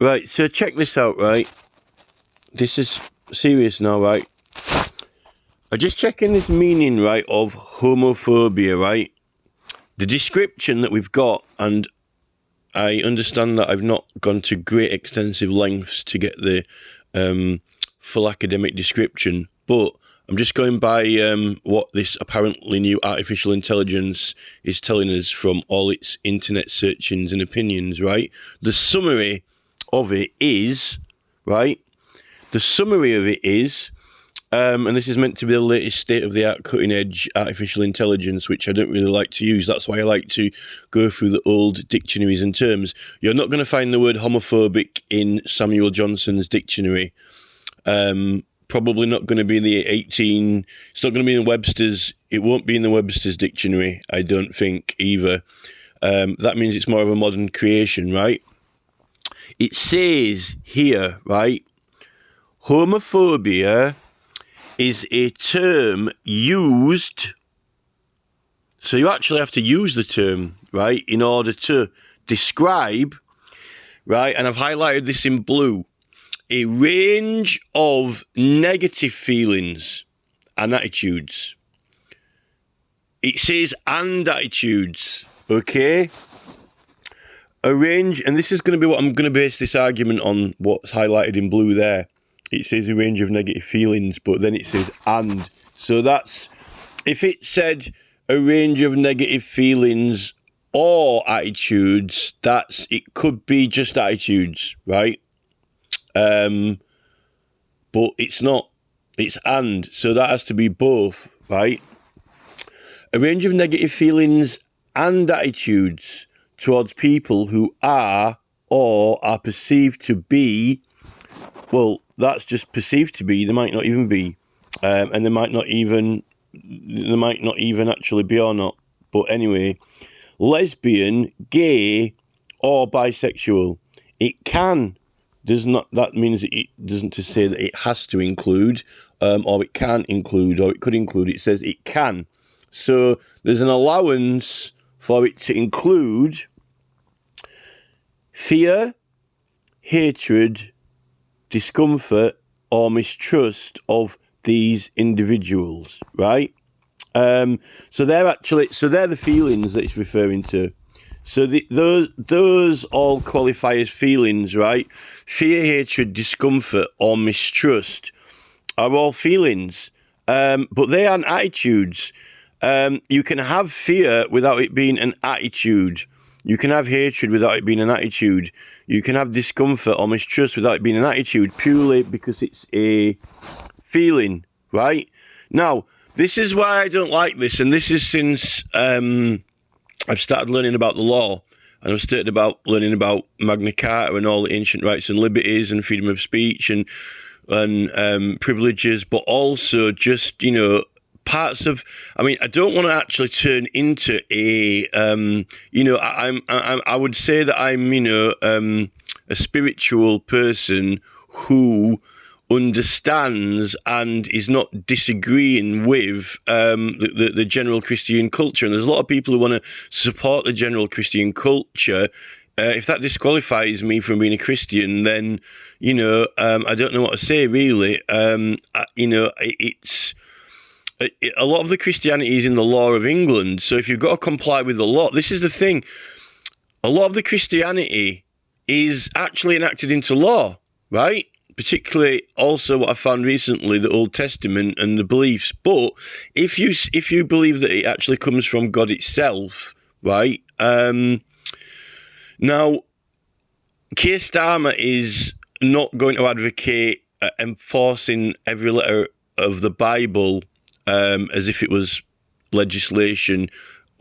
Right, so check this out, right? This is serious now, right? I'm just checking this meaning, right, of homophobia, right? The description that we've got, and I understand that I've not gone to great extensive lengths to get the full academic description, but I'm just going by what this apparently new artificial intelligence is telling us from all its internet searchings and opinions, right? The summary of it is, right? The summary of it is, and this is meant to be the latest state-of-the-art cutting-edge artificial intelligence, which I don't really like to use. That's why I like to go through the old dictionaries and terms. You're not going to find the word homophobic in Samuel Johnson's dictionary. Probably not going to be in the it's not going to be in Webster's, it won't be in the Webster's dictionary, I don't think, either. That means it's more of a modern creation, right? It says here, right, homophobia is a term used, so you actually have to use the term, right, in order to describe, right, and I've highlighted this in blue, a range of negative feelings and attitudes. It says and attitudes, okay? A range, and this is going to be what I'm going to base this argument on, what's highlighted in blue there. It says a range of negative feelings, but then it says and. So that's, if it said a range of negative feelings or attitudes, it could be just attitudes, right? But it's not, it's and. So that has to be both, right? A range of negative feelings and attitudes towards people who are or are perceived to be, well, that's just perceived to be. They might not even be, and they might not even actually be or not. But anyway, lesbian, gay, or bisexual. It can. Does not. That means it doesn't to say that it has to include, or it can include, or it could include. It says it can. So there's an allowance for it to include fear, hatred, discomfort or mistrust of these individuals, right? So they're the feelings that it's referring to. So those all qualify as feelings, right? Fear, hatred, discomfort or mistrust are all feelings, but they aren't attitudes. You can have fear without it being an attitude. You can have hatred without it being an attitude. You can have discomfort or mistrust without it being an attitude, purely because it's a feeling, right? Now, this is why I don't like this, and this is since I've started learning about the law, and I've started learning about Magna Carta and all the ancient rights and liberties and freedom of speech and privileges, but also just, parts of, I don't want to actually turn into a, I would say that I'm, a spiritual person who understands and is not disagreeing with the general Christian culture. And there's a lot of people who want to support the general Christian culture. If that disqualifies me from being a Christian, then, I don't know what to say, really. It's... A lot of the Christianity is in the law of England, so if you've got to comply with the law, this is the thing. A lot of the Christianity is actually enacted into law, right? Particularly also what I found recently, the Old Testament and the beliefs. But if you believe that it actually comes from God itself, right? Now, Keir Starmer is not going to advocate enforcing every letter of the Bible as if it was legislation.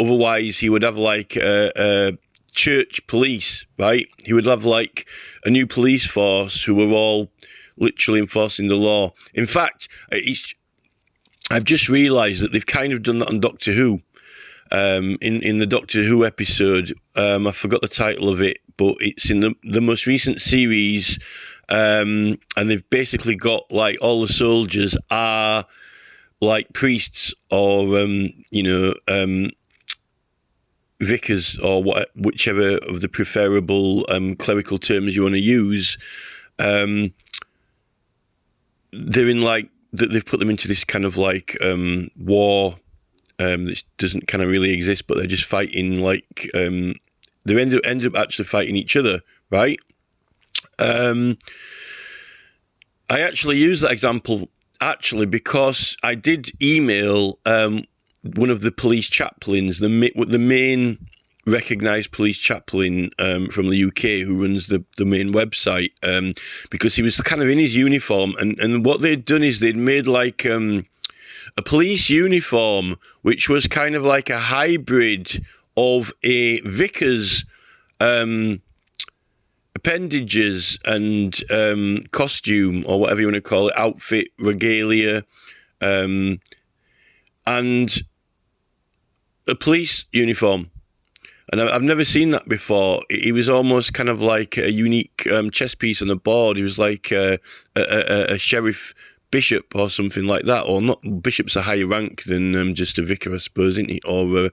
Otherwise, he would have like a church police, right? He would have like a new police force who were all literally enforcing the law. In fact, I've just realised that they've kind of done that on Doctor Who. In the Doctor Who episode, I forgot the title of it, but it's in the most recent series, and they've basically got like all the soldiers are like priests or vicars, or whichever of the preferable clerical terms you want to use. They're in like they've put them into this kind of like war that doesn't kind of really exist, but they're just fighting like they end up actually fighting each other, right? I actually use that example because I did email one of the police chaplains, the main recognised police chaplain from the UK who runs the main website, because he was kind of in his uniform, and what they'd done is they'd made like a police uniform which was kind of like a hybrid of a vicar's appendages and costume, or whatever you want to call it, outfit, regalia, and a police uniform. And I've never seen that before. He was almost kind of like a unique chess piece on the board. He was like a sheriff bishop or something like that, or not. Bishop's a higher rank than just a vicar, I suppose, isn't he? Or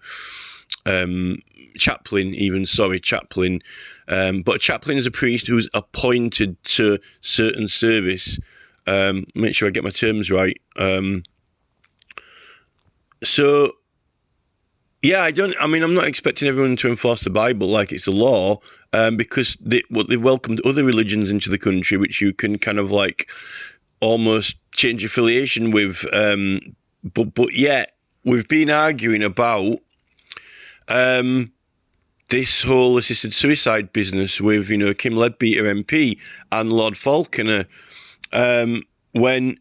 chaplain, even. Sorry, chaplain. But a chaplain is a priest who's appointed to certain service. Make sure I get my terms right. So, yeah, I'm not expecting everyone to enforce the Bible like it's a law, because they've welcomed other religions into the country, which you can kind of like almost change affiliation with. But yet, we've been arguing about this whole assisted suicide business with, Kim Leadbeater MP and Lord Falconer, when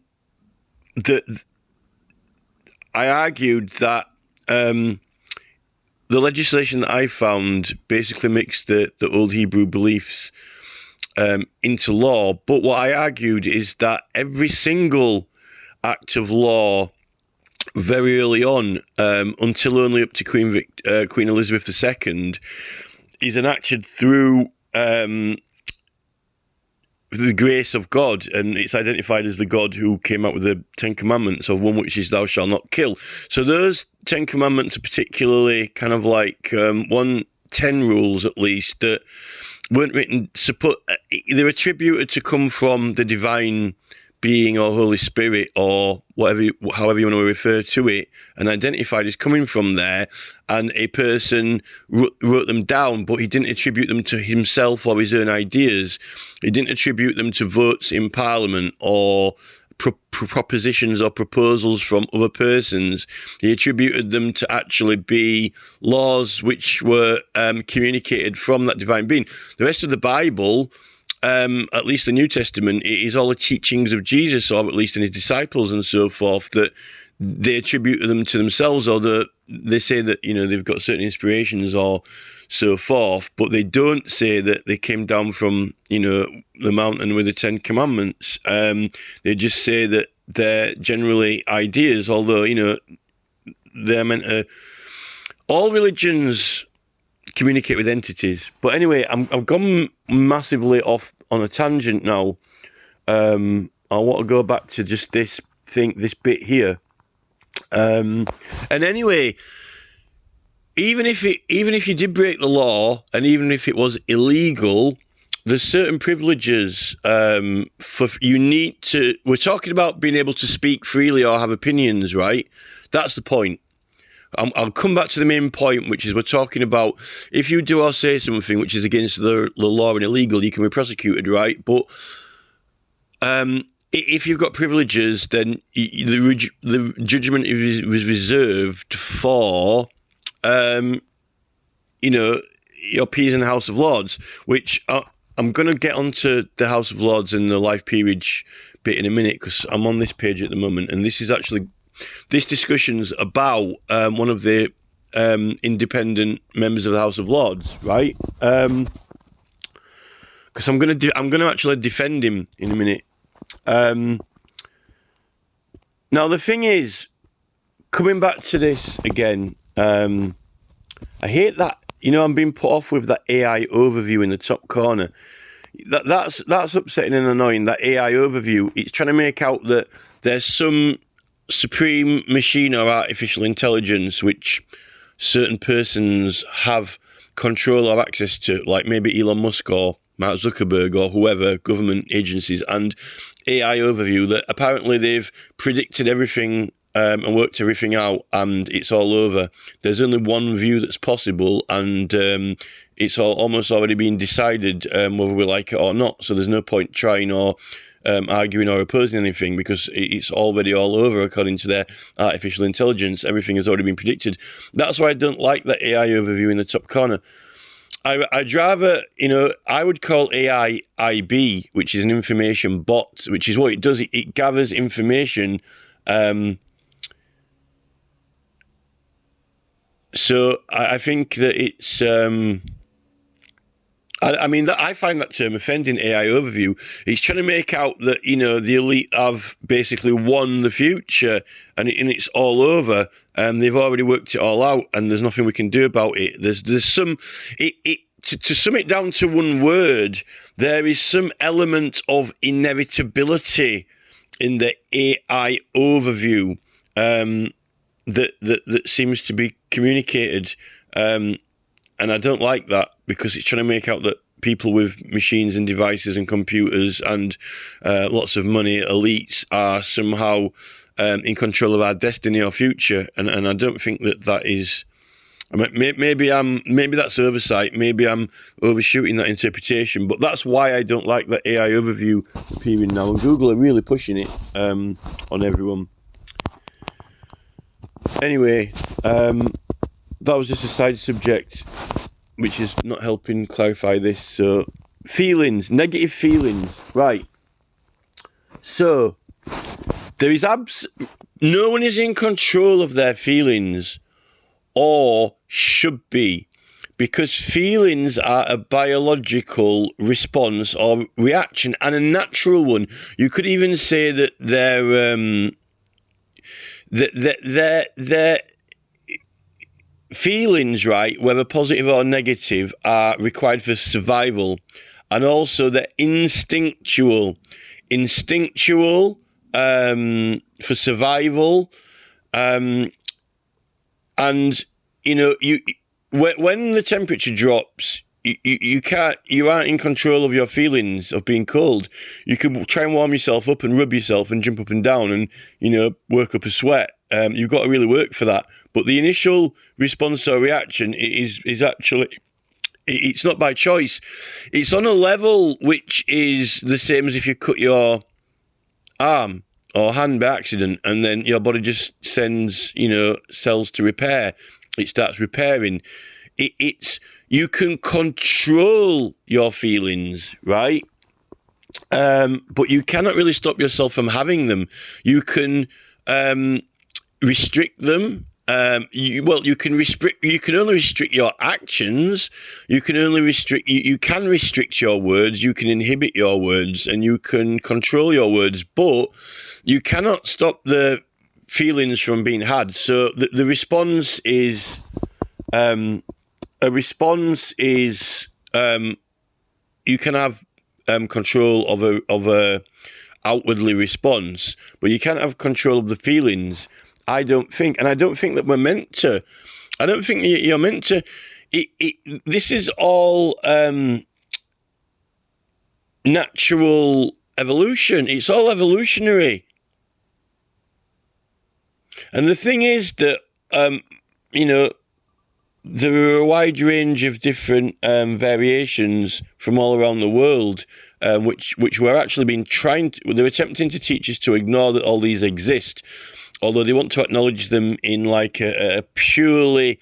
I argued that the legislation that I found basically mixed the old Hebrew beliefs into law. But what I argued is that every single act of law very early on, until only up to Queen Elizabeth II, is enacted through the grace of God, and it's identified as the God who came out with the Ten Commandments, of one which is thou shalt not kill. So those 10 commandments are particularly kind of like 10 rules at least that weren't written, they're attributed to come from the divine being or Holy Spirit, or however you want to refer to it, and identified as coming from there, and a person wrote them down, but he didn't attribute them to himself or his own ideas. He didn't attribute them to votes in Parliament or propositions or proposals from other persons. He attributed them to actually be laws which were communicated from that divine being. The rest of the Bible, at least the New Testament, it is all the teachings of Jesus, or at least in his disciples and so forth, that they attribute them to themselves, or they say that, they've got certain inspirations or so forth, but they don't say that they came down from, the mountain with the 10 Commandments. They just say that they're generally ideas, although, they're meant to... All religions communicate with entities. But anyway, I've gone massively off on a tangent now. I want to go back to just this bit here. And anyway, even if you did break the law, and even if it was illegal, there's certain privileges we're talking about being able to speak freely or have opinions, right? That's the point. I'll come back to the main point, which is we're talking about if you do or say something which is against the law and illegal, you can be prosecuted, right? But if you've got privileges, then the judgment is reserved for, your peers in the House of Lords, which I'm going to get onto the House of Lords and the life peerage bit in a minute, because I'm on this page at the moment, and this discussion's about one of the independent members of the House of Lords, right? Because I'm gonna actually defend him in a minute. Now the thing is, coming back to this again, I hate that. I'm being put off with that AI overview in the top corner. That's upsetting and annoying. That AI overview. It's trying to make out that there's some supreme machine or artificial intelligence which certain persons have control or access to, like maybe Elon Musk or Mark Zuckerberg or whoever, government agencies, and AI Overview, that apparently they've predicted everything and worked everything out, and it's all over. There's only one view that's possible, and it's almost already been decided whether we like it or not. So there's no point trying or arguing or opposing anything, because it's already all over according to their artificial intelligence. Everything has already been predicted. That's why I don't like that AI Overview in the top corner. I'd rather, I would call AI IB, which is an information bot, which is what it does. It gathers information. So I think that it's, I find that term offending, AI Overview. It's trying to make out that, the elite have basically won the future, and it's all over, and they've already worked it all out, and there's nothing we can do about it. There's some, to sum it down to one word, there is some element of inevitability in the AI Overview that seems to be communicated, and I don't like that, because it's trying to make out that people with machines and devices and computers and lots of money, elites, are somehow in control of our destiny or future, and I don't think that is. Maybe that's oversight. Maybe I'm overshooting that interpretation, but that's why I don't like that AI Overview appearing now. And Google are really pushing it on everyone. Anyway, that was just a side subject, which is not helping clarify this. So, feelings, negative feelings, right? So, there is no one is in control of their feelings, or should be, because feelings are a biological response or reaction, and a natural one. You could even say that their feelings, right, whether positive or negative, are required for survival, and also they're instinctual for survival, and when the temperature drops, you aren't in control of your feelings of being cold. You can try and warm yourself up and rub yourself and jump up and down and work up a sweat. You've got to really work for that. But the initial response or reaction is actually, it's not by choice. It's on a level which is the same as if you cut your arm or hand by accident, and then your body just sends cells to repair. It starts repairing. You can control your feelings, right? But you cannot really stop yourself from having them. You can restrict them. You can only restrict your actions. You can only restrict. You can restrict your words. You can inhibit your words, and you can control your words. But you cannot stop the feelings from being had. So the response is you can have control of a outwardly response, but you can't have control of the feelings. I don't think, and I don't think that we're meant to. I don't think you're meant to. This is all natural evolution. It's all evolutionary. And the thing is that, there are a wide range of different variations from all around the world, which we're actually they're attempting to teach us to ignore that all these exist, although they want to acknowledge them in like a purely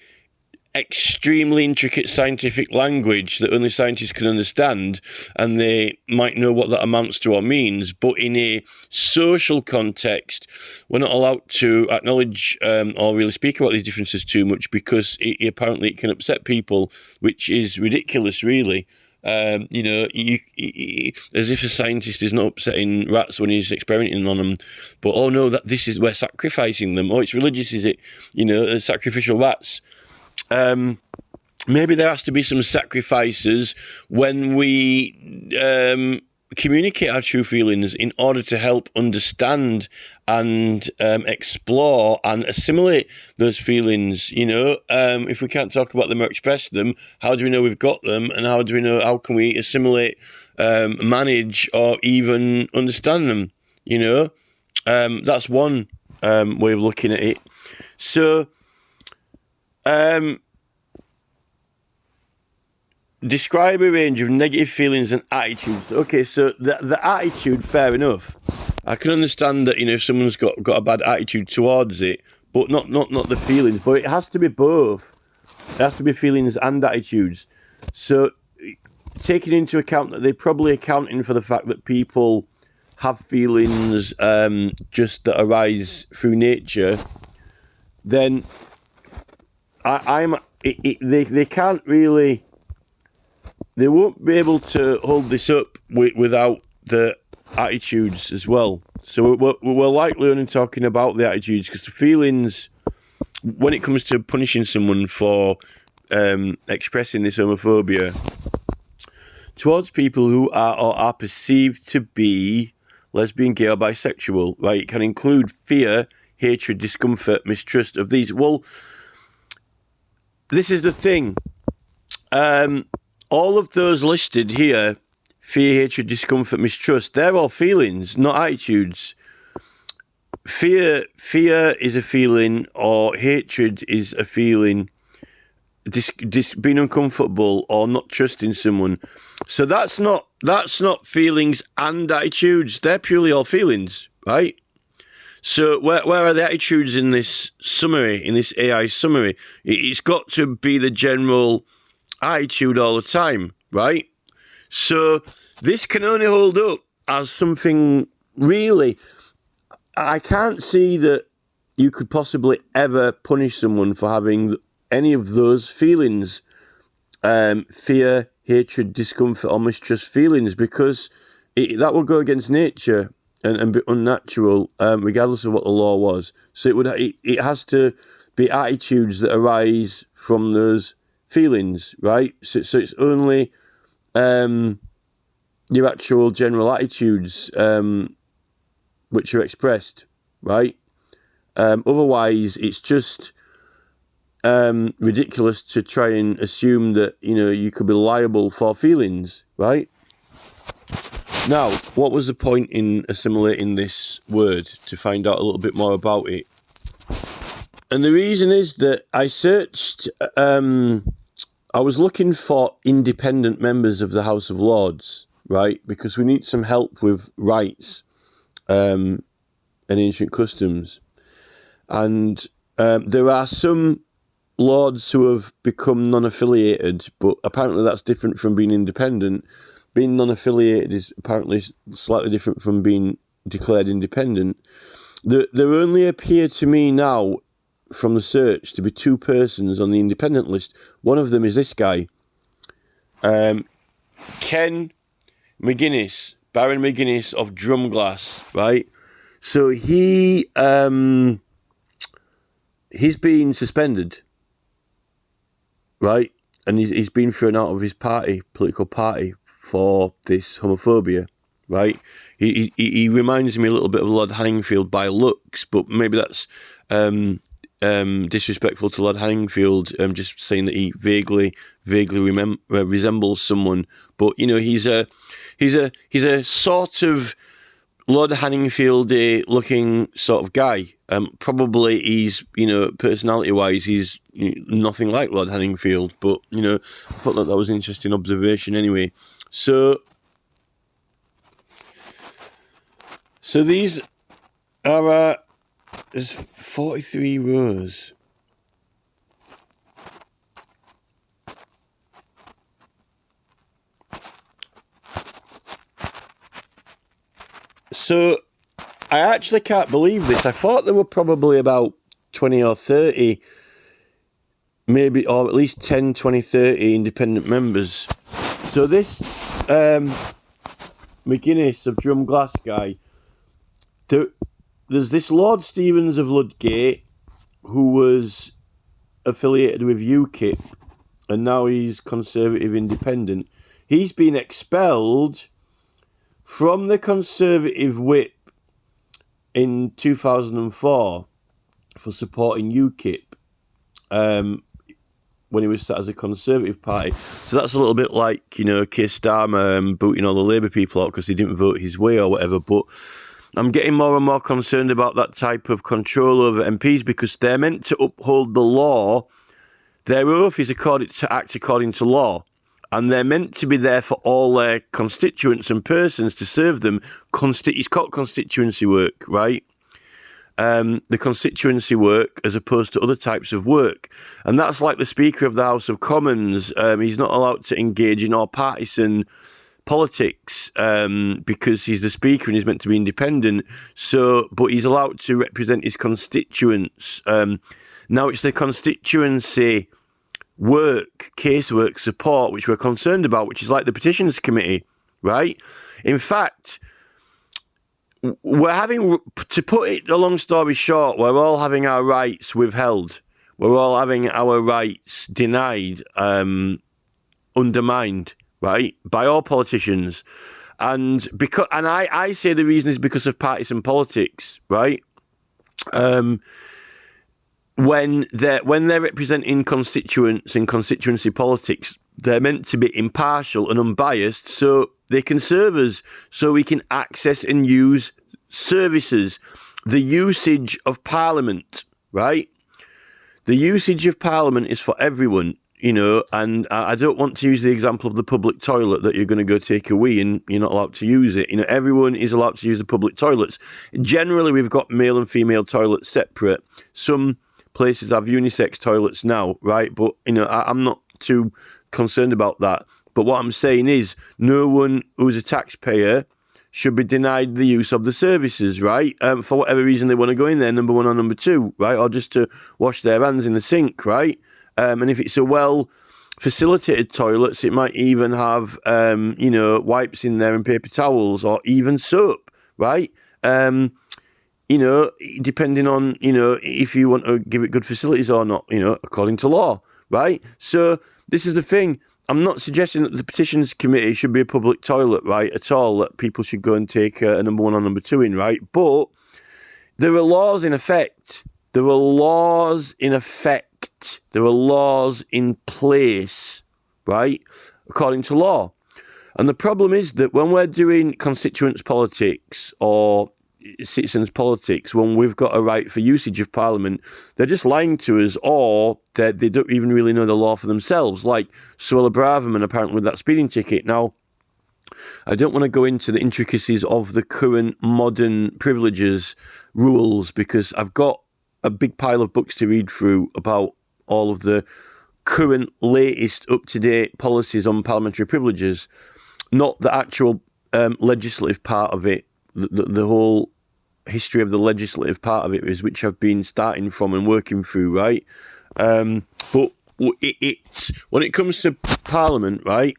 extremely intricate scientific language that only scientists can understand, and they might know what that amounts to or means, but in a social context, we're not allowed to acknowledge or really speak about these differences too much, because apparently it can upset people, which is ridiculous, really. As if a scientist is not upsetting rats when he's experimenting on them, but oh no, we're sacrificing them. Oh, it's religious, is it? Sacrificial rats. Maybe there has to be some sacrifices when we communicate our true feelings in order to help understand and explore and assimilate those feelings. If we can't talk about them or express them, how do we know we've got them, and how can we assimilate, manage, or even understand them? That's one way of looking at it. So describe a range of negative feelings and attitudes. Okay, so the attitude, fair enough. I can understand that, if someone's got a bad attitude towards it, but not the feelings. But it has to be both. It has to be feelings and attitudes. So taking into account that they're probably accounting for the fact that people have feelings just that arise through nature, then they can't really. They won't be able to hold this up without the attitudes as well. So we're likely only talking about the attitudes, because the feelings, when it comes to punishing someone for expressing this homophobia towards people who are or are perceived to be lesbian, gay, or bisexual, right? It can include fear, hatred, discomfort, mistrust of these. Well, this is the thing. All of those listed here, fear, hatred, discomfort, mistrust, they're all feelings, not attitudes. Fear is a feeling, or hatred is a feeling, being uncomfortable or not trusting someone. So that's not feelings and attitudes. They're purely all feelings, right? So where are the attitudes in this summary, in this AI summary? It's got to be the general attitude all the time, right? So this can only hold up as something really. I can't see that you could possibly ever punish someone for having any of those feelings, fear, hatred, discomfort, or mistrust feelings, because that will go against nature and be unnatural, regardless of what the law was. So it has to be attitudes that arise from those feelings, right? So it's only your actual general attitudes which are expressed, right? Otherwise, it's just ridiculous to try and assume that you could be liable for feelings, right? Now, what was the point in assimilating this word? To find out a little bit more about it. And the reason is that I searched, I was looking for independent members of the House of Lords, right? Because we need some help with rights and ancient customs. And there are some lords who have become non-affiliated, but apparently that's different from being independent. Being non-affiliated is apparently slightly different from being declared independent. There only appear to me now, from the search, to be two persons on the independent list. One of them is this guy, Ken McGuinness, Baron McGuinness of Drumglass, right? So he's been suspended, right? And he's been thrown out of his political party, for this homophobia, right? He reminds me a little bit of Lord Hanningfield by looks, but maybe that's disrespectful to Lord Hanningfield. Just saying that he vaguely resembles someone, but he's a sort of Lord Hanningfield looking sort of guy. Probably he's personality wise he's nothing like Lord Hanningfield, but I thought that was an interesting observation anyway. So these are there's 43 rows. So I actually can't believe this. I thought there were probably about 20 or 30, maybe, or at least 10, 20, 30 independent members. So this McGuinness of Drumglass guy, there's this Lord Stevens of Ludgate who was affiliated with UKIP, and now he's Conservative Independent. He's been expelled from the Conservative whip in 2004 for supporting UKIP, when he was sat as a Conservative Party. So that's a little bit like, Keir Starmer booting all the Labour people out because they didn't vote his way or whatever. But I'm getting more and more concerned about that type of control over MPs because they're meant to uphold the law. Their oath is to act according to law. And they're meant to be there for all their constituents and persons to serve them. It's called constituency work, right? The constituency work as opposed to other types of work. And that's like the Speaker of the House of Commons. He's not allowed to engage in all partisan politics because he's the Speaker and he's meant to be independent. But he's allowed to represent his constituents. Now it's the constituency work, casework, support, which we're concerned about, which is like the Petitions Committee, right? In fact, we're having, to put it a long story short, we're all having our rights withheld. We're all having our rights denied, undermined, right, by all politicians. And I say the reason is because of partisan politics, right? When they're representing constituents in constituency politics, they're meant to be impartial and unbiased so they can serve us, so we can access and use services. The usage of Parliament, right? The usage of Parliament is for everyone, and I don't want to use the example of the public toilet that you're going to go take a wee and you're not allowed to use it. Everyone is allowed to use the public toilets. Generally, we've got male and female toilets separate. Some places have unisex toilets now, right? But, I'm not too concerned about that. But what I'm saying is no one who's a taxpayer should be denied the use of the services, right? For whatever reason they want to go in there, number one or number two, right? Or just to wash their hands in the sink, right? And if it's a well-facilitated toilets, it might even have, wipes in there and paper towels or even soap, right? Depending on, if you want to give it good facilities or not, according to law, right? So this is the thing. I'm not suggesting that the Petitions Committee should be a public toilet, right, at all, that people should go and take a number one or number two in, right? But there are laws in effect. There are laws in effect. There are laws in place, right, according to law. And the problem is that when we're doing constituents politics or citizens politics, when we've got a right for usage of Parliament, they're just lying to us, or they don't even really know the law for themselves, like Suella Braverman apparently with that speeding ticket. Now, I don't want to go into the intricacies of the current modern privileges rules because I've got a big pile of books to read through about all of the current latest up-to-date policies on parliamentary privileges, not the actual legislative part of it. The whole history of the legislative part of it is which I've been starting from and working through, right? But when it comes to Parliament, right,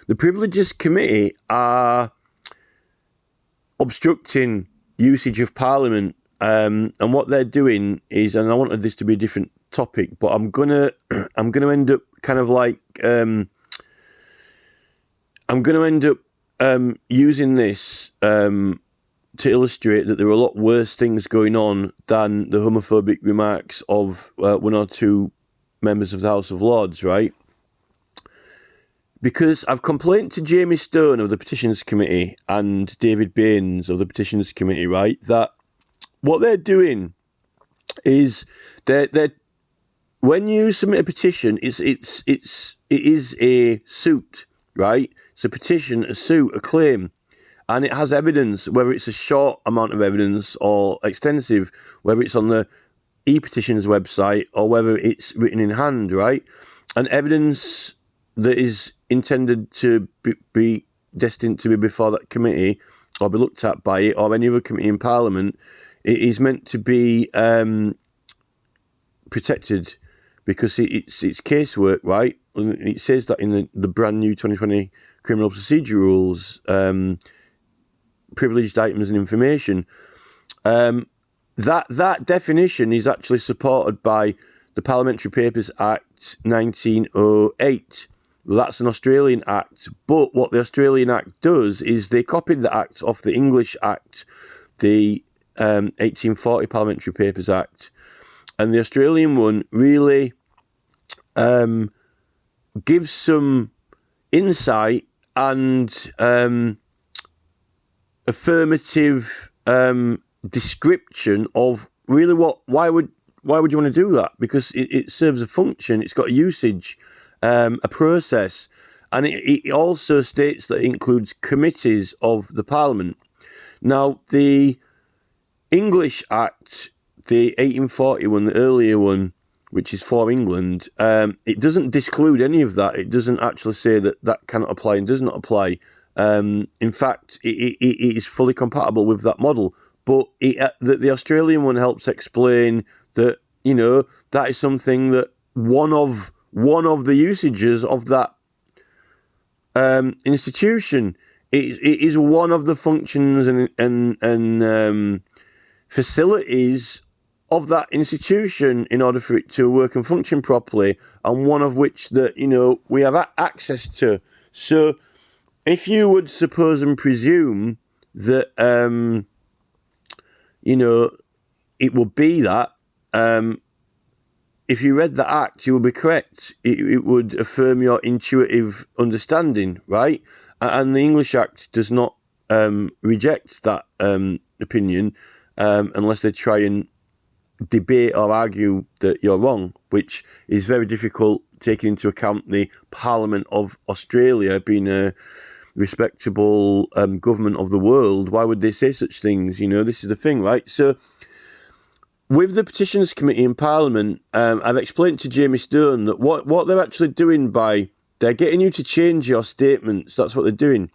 the Privileges Committee are obstructing usage of Parliament, and what they're doing is, and I wanted this to be a different topic, but I'm gonna end up kind of like using this to illustrate that there are a lot worse things going on than the homophobic remarks of one or two members of the House of Lords, right? Because I've complained to Jamie Stone of the Petitions Committee and David Baines of the Petitions Committee, right, that what they're doing is they're when you submit a petition, it is a suit, right? It's a petition, a suit, a claim, and it has evidence, whether it's a short amount of evidence or extensive, whether it's on the e-petitions website or whether it's written in hand, right? And evidence that is intended to be destined to be before that committee or be looked at by it or any other committee in Parliament, it is meant to be protected because it's casework, right? It says that in the brand new 2020 Criminal Procedure Rules, privileged items and information. That definition is actually supported by the Parliamentary Papers Act 1908, Well, that's an Australian Act. But what the Australian Act does is they copied the Act off the English Act, the 1840 Parliamentary Papers Act. And the Australian one really gives some insight and affirmative description of really why would you want to do that? Because it serves a function, it's got a usage, a process, and it also states that it includes committees of the Parliament. Now, the English Act, the 1840 one, the earlier one, which is for England, it doesn't disclude any of that. It doesn't actually say that cannot apply and does not apply. In fact, it is fully compatible with that model. But the Australian one helps explain that, that is something that one of the usages of that institution. It is one of the functions and facilities of that institution in order for it to work and function properly, and one of which that we have access to. So, if you would suppose and presume that it would be that, if you read the Act, you would be correct. It would affirm your intuitive understanding, right? And the English Act does not reject that opinion unless they try and debate or argue that you're wrong, which is very difficult taking into account the Parliament of Australia being a respectable government of the world. Why would they say such things? This is the thing, right? So with the Petitions Committee in Parliament, I've explained to Jamie Stone that what they're actually doing they're getting you to change your statements. That's what they're doing.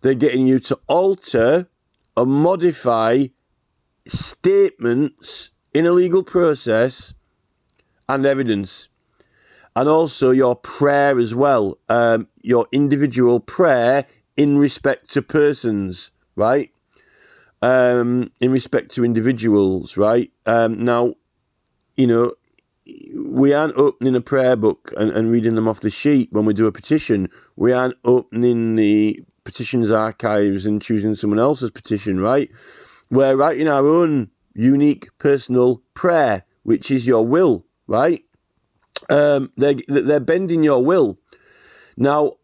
They're getting you to alter or modify statements in a legal process and evidence. And also your prayer as well, your individual prayer in respect to persons, right? In respect to individuals, right? Now, we aren't opening a prayer book and reading them off the sheet when we do a petition. We aren't opening the petitions archives and choosing someone else's petition, right? We're writing our own unique personal prayer, which is your will, right? They're bending your will. Now,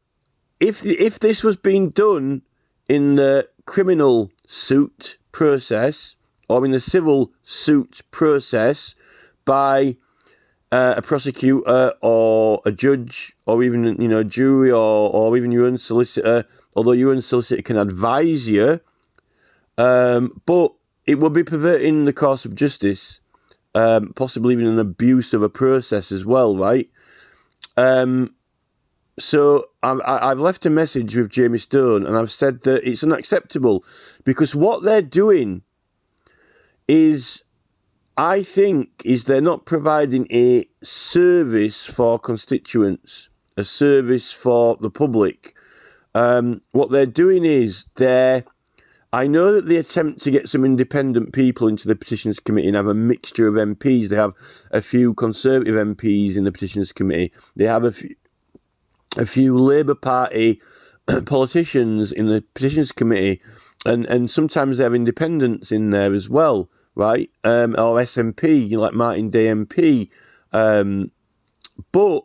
if this was being done in the criminal suit process or in the civil suit process by a prosecutor or a judge or even a jury or even your own solicitor, although your own solicitor can advise you, but it would be perverting the course of justice, possibly even an abuse of a process as well, right? So I've left a message with Jamie Stone and I've said that it's unacceptable because what they're doing is, I think, they're not providing a service for constituents, a service for the public. What they're doing is I know that they attempt to get some independent people into the Petitions Committee and have a mixture of MPs. They have a few Conservative MPs in the Petitions Committee. They have a few Labour Party politicians in the Petitions Committee, and sometimes they have independents in there as well, right? Or SNP, like Martin Day MP. But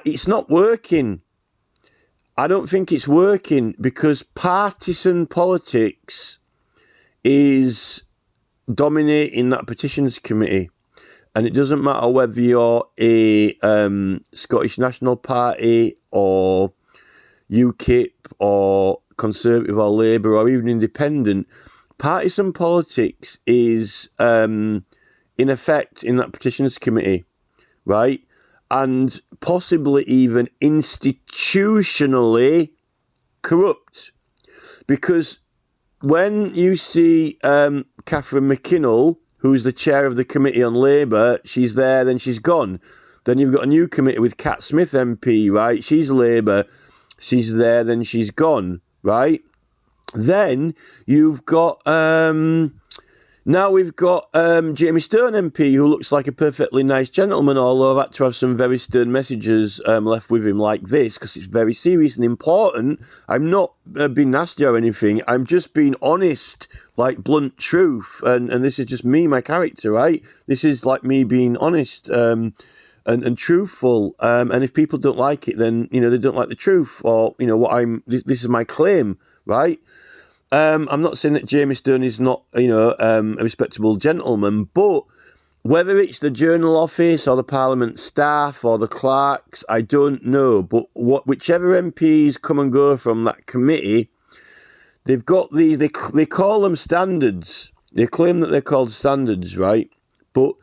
it's not working. I don't think it's working because partisan politics is dominating that Petitions Committee. And it doesn't matter whether you're a Scottish National Party or UKIP or Conservative or Labour or even Independent. Partisan politics is in effect in that Petitions Committee, right? And possibly even institutionally corrupt. Because when you see Catherine McKinnell, who's the chair of the Committee on Labour, she's there, then she's gone. Then you've got a new committee with Cat Smith MP, right? She's Labour, she's there, then she's gone, right? Then you've got Nicola Now we've got Jamie Stone MP, who looks like a perfectly nice gentleman, although I've had to have some very stern messages left with him like this, because it's very serious and important. I'm not being nasty or anything. I'm just being honest, like blunt truth. And this is just me, my character, right? This is like me being honest and truthful. And if people don't like it, then, they don't like the truth, or, this is my claim, right? I'm not saying that Jamie Stone is not, a respectable gentleman, but whether it's the Journal Office or the Parliament staff or the clerks, I don't know. But whichever MPs come and go from that committee, they've got these, they call them standards. They claim that they're called standards, right? But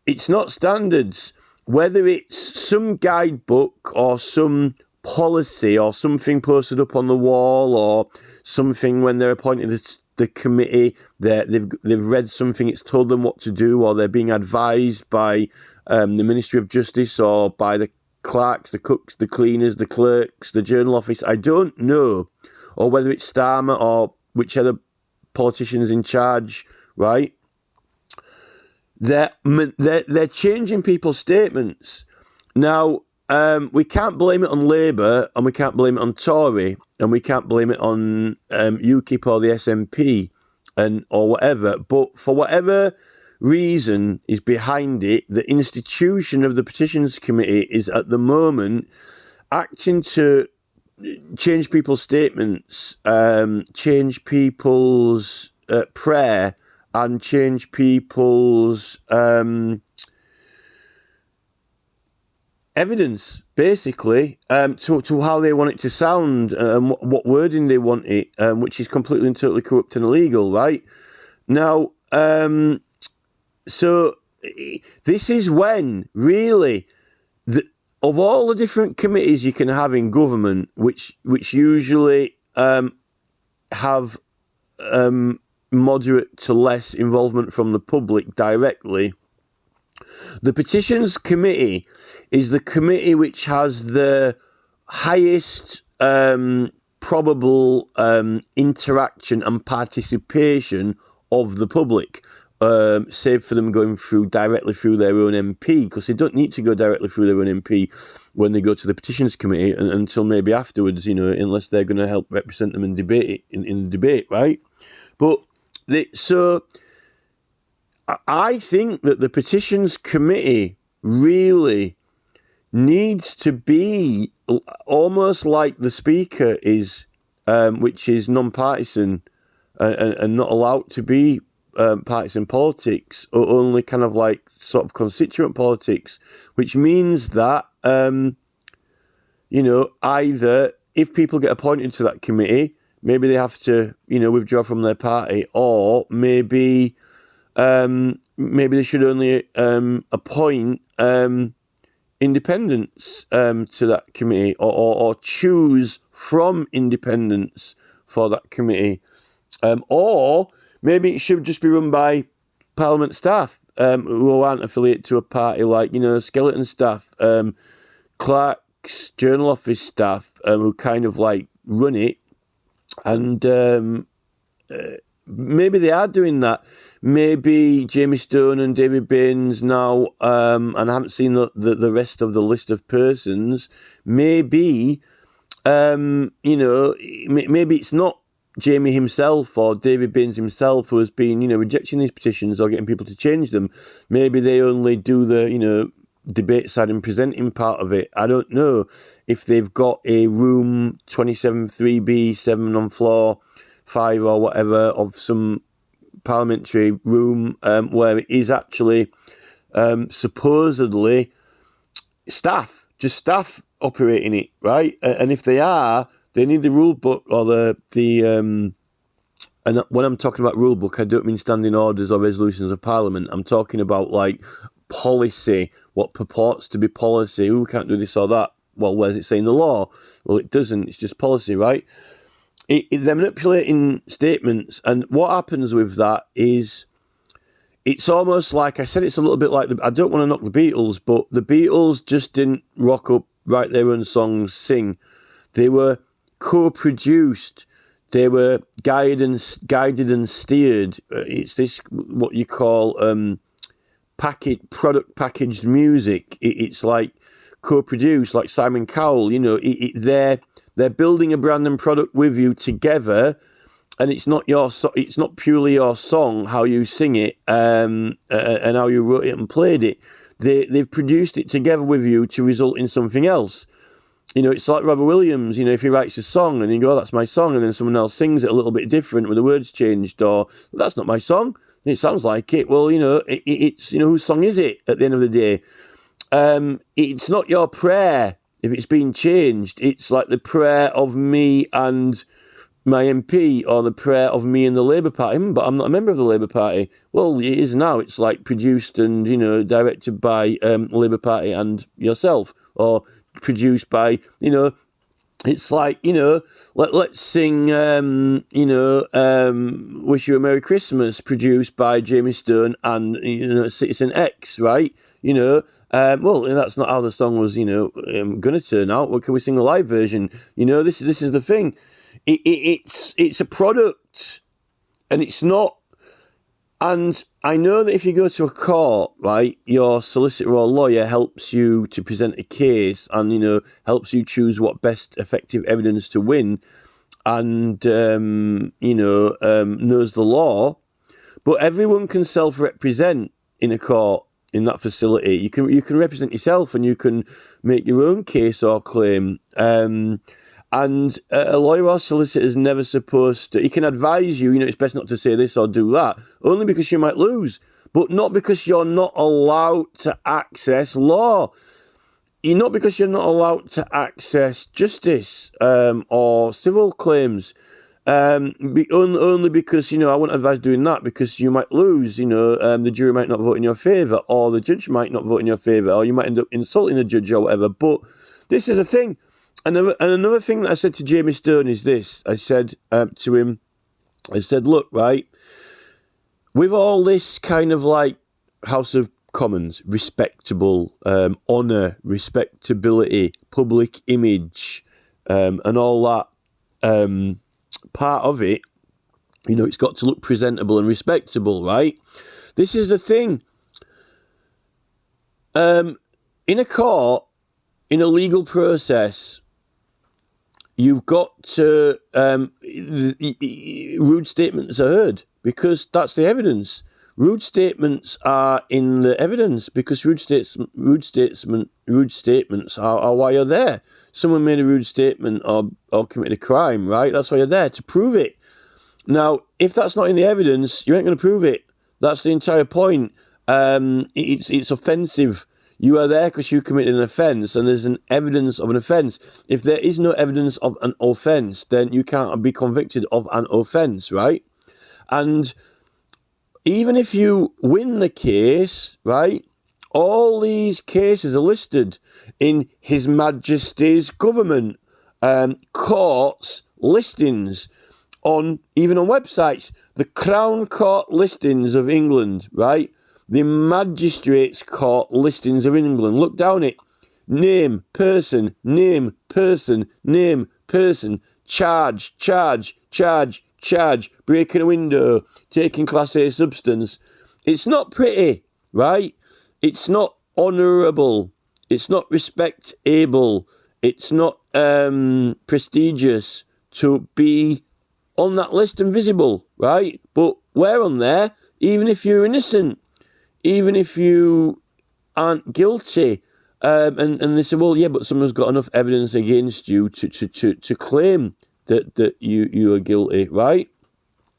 it's not standards. Whether it's some guidebook or some policy or something posted up on the wall or something when they're appointed the committee, they've read something, it's told them what to do, or they're being advised by the Ministry of Justice or by the clerks, the cooks, the cleaners, the clerks, the Journal Office, I don't know, or whether it's Starmer or whichever politician's in charge, right? They're changing people's statements. Now, we can't blame it on Labour, and we can't blame it on Tory, and we can't blame it on UKIP or the SNP or whatever. But for whatever reason is behind it, the institution of the Petitions Committee is at the moment acting to change people's statements, change people's prayer, and change people's evidence, basically, to how they want it to sound and what wording they want it, which is completely and totally corrupt and illegal, right? Now, so this is when, really, of all the different committees you can have in government, which usually have moderate to less involvement from the public directly, the Petitions Committee is the committee which has the highest probable interaction and participation of the public, save for them going directly through their own MP, because they don't need to go directly through their own MP when they go to the Petitions Committee until maybe afterwards, unless they're going to help represent them in debate, in the debate, right? But so I think that the Petitions Committee really needs to be almost like the Speaker is, which is non-partisan and not allowed to be partisan politics, or only kind of like sort of constituent politics, which means that, either if people get appointed to that committee, maybe they have to, withdraw from their party, or maybe they should only appoint independents to that committee, or choose from independents for that committee, or maybe it should just be run by Parliament staff who aren't affiliated to a party, like skeleton staff, clerks, Journal Office staff, who kind of like run it. And maybe they are doing that. Maybe Jamie Stone and David Baines now, and I haven't seen the rest of the list of persons. Maybe, maybe it's not Jamie himself or David Baines himself who has been, rejecting these petitions or getting people to change them. Maybe they only do the, debate side and presenting part of it. I don't know if they've got a room 27 3B 7 on floor 5 or whatever of some parliamentary room where it is actually supposedly staff operating it, right? And if they are, they need the rule book or the and when I'm talking about rule book, I don't mean standing orders or resolutions of Parliament. I'm talking about like policy, what purports to be policy. We can't do this or that. Well, where does it say in the law? Well, it doesn't. It's just policy, right? They're manipulating statements, and what happens with that is it's almost like, I said, it's a little bit like, I don't want to knock the Beatles, but the Beatles just didn't rock up, write their own songs, sing. They were co-produced. They were guided and steered. It's this what you call product packaged music. It's like co-produced, like Simon Cowell. You know, they're building a brand and product with you together, and it's not purely your song, how you sing it, and how you wrote it and played it. They've produced it together with you to result in something else. You know, it's like Robert Williams, you know, if he writes a song and you go, oh, that's my song, and then someone else sings it a little bit different with the words changed, or that's not my song, it sounds like it. Well, you know, it's, you know, whose song is it at the end of the day? It's not your prayer if it's been changed. It's like the prayer of me and my MP, or the prayer of me and the Labour Party. But I'm not a member of the Labour Party. Well, it is now. It's like produced and, you know, directed by the Labour Party and yourself, or produced by, you know, it's like, you know, let's sing, you know, Wish You a Merry Christmas, produced by Jamie Stone and, you know, Citizen X, right? You know, well, that's not how the song was, you know, going to turn out. Well, can we sing a live version? You know, this is the thing. It's a product, and it's not. And I know that if you go to a court, right, your solicitor or lawyer helps you to present a case, and, you know, helps you choose what best effective evidence to win, and, you know, knows the law. But everyone can self-represent in a court, in that facility. You can represent yourself, and you can make your own case or claim. And a lawyer or solicitor is never supposed to. He can advise you, you know, it's best not to say this or do that, only because you might lose, but not because you're not allowed to access law. Not because you're not allowed to access justice or civil claims. Only because, you know, I wouldn't advise doing that, because you might lose. You know, the jury might not vote in your favour, or the judge might not vote in your favour, or you might end up insulting the judge or whatever. But this is the thing. Another thing that I said to Jamie Stone is this. I said to him, I said, look, right, with all this kind of like House of Commons, respectable, honour, respectability, public image, and all that part of it, you know, it's got to look presentable and respectable, right? This is the thing. In a court, in a legal process, you've got to, rude statements are heard, because that's the evidence. Rude statements are in the evidence, because rude statements are why you're there. Someone made a rude statement or committed a crime, right? That's why you're there, to prove it. Now, if that's not in the evidence, you ain't going to prove it. That's the entire point. It's offensive. You are there because you committed an offence, and there's an evidence of an offence. If there is no evidence of an offence, then you can't be convicted of an offence, right? And even if you win the case, right, all these cases are listed in His Majesty's government, courts listings, even on websites, the Crown Court listings of England, right? The Magistrates Court listings of England. Look down it. Name, person, name, person, name, person. Charge, breaking a window, taking Class A substance. It's not pretty, right? It's not honourable. It's not respectable. It's not prestigious to be on that list and visible, right? But we're on there, even if you're innocent. Even if you aren't guilty, and they say, well, yeah, but someone's got enough evidence against you to claim that you are guilty, right?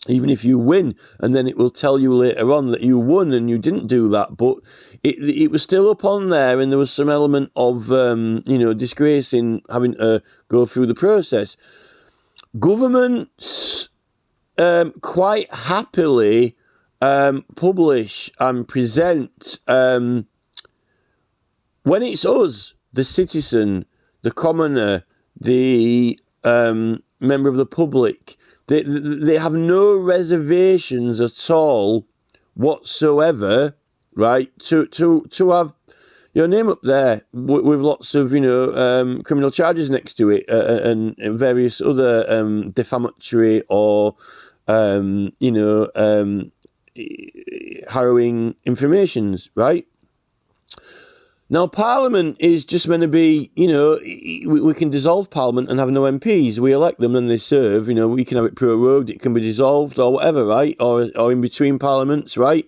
Even if you win, and then it will tell you later on that you won and you didn't do that, but it was still up on there, and there was some element of you know, disgrace in having to go through the process. Governments quite happily publish and present, when it's us, the citizen, the commoner, the member of the public, they have no reservations at all whatsoever, right, to have, your name up there with lots of, criminal charges next to it, and various other defamatory or, harrowing informations, right? Now, Parliament is just meant to be, we can dissolve Parliament and have no MPs. We elect them and they serve, we can have it prorogued, it can be dissolved or whatever, right? Or in between Parliaments, right?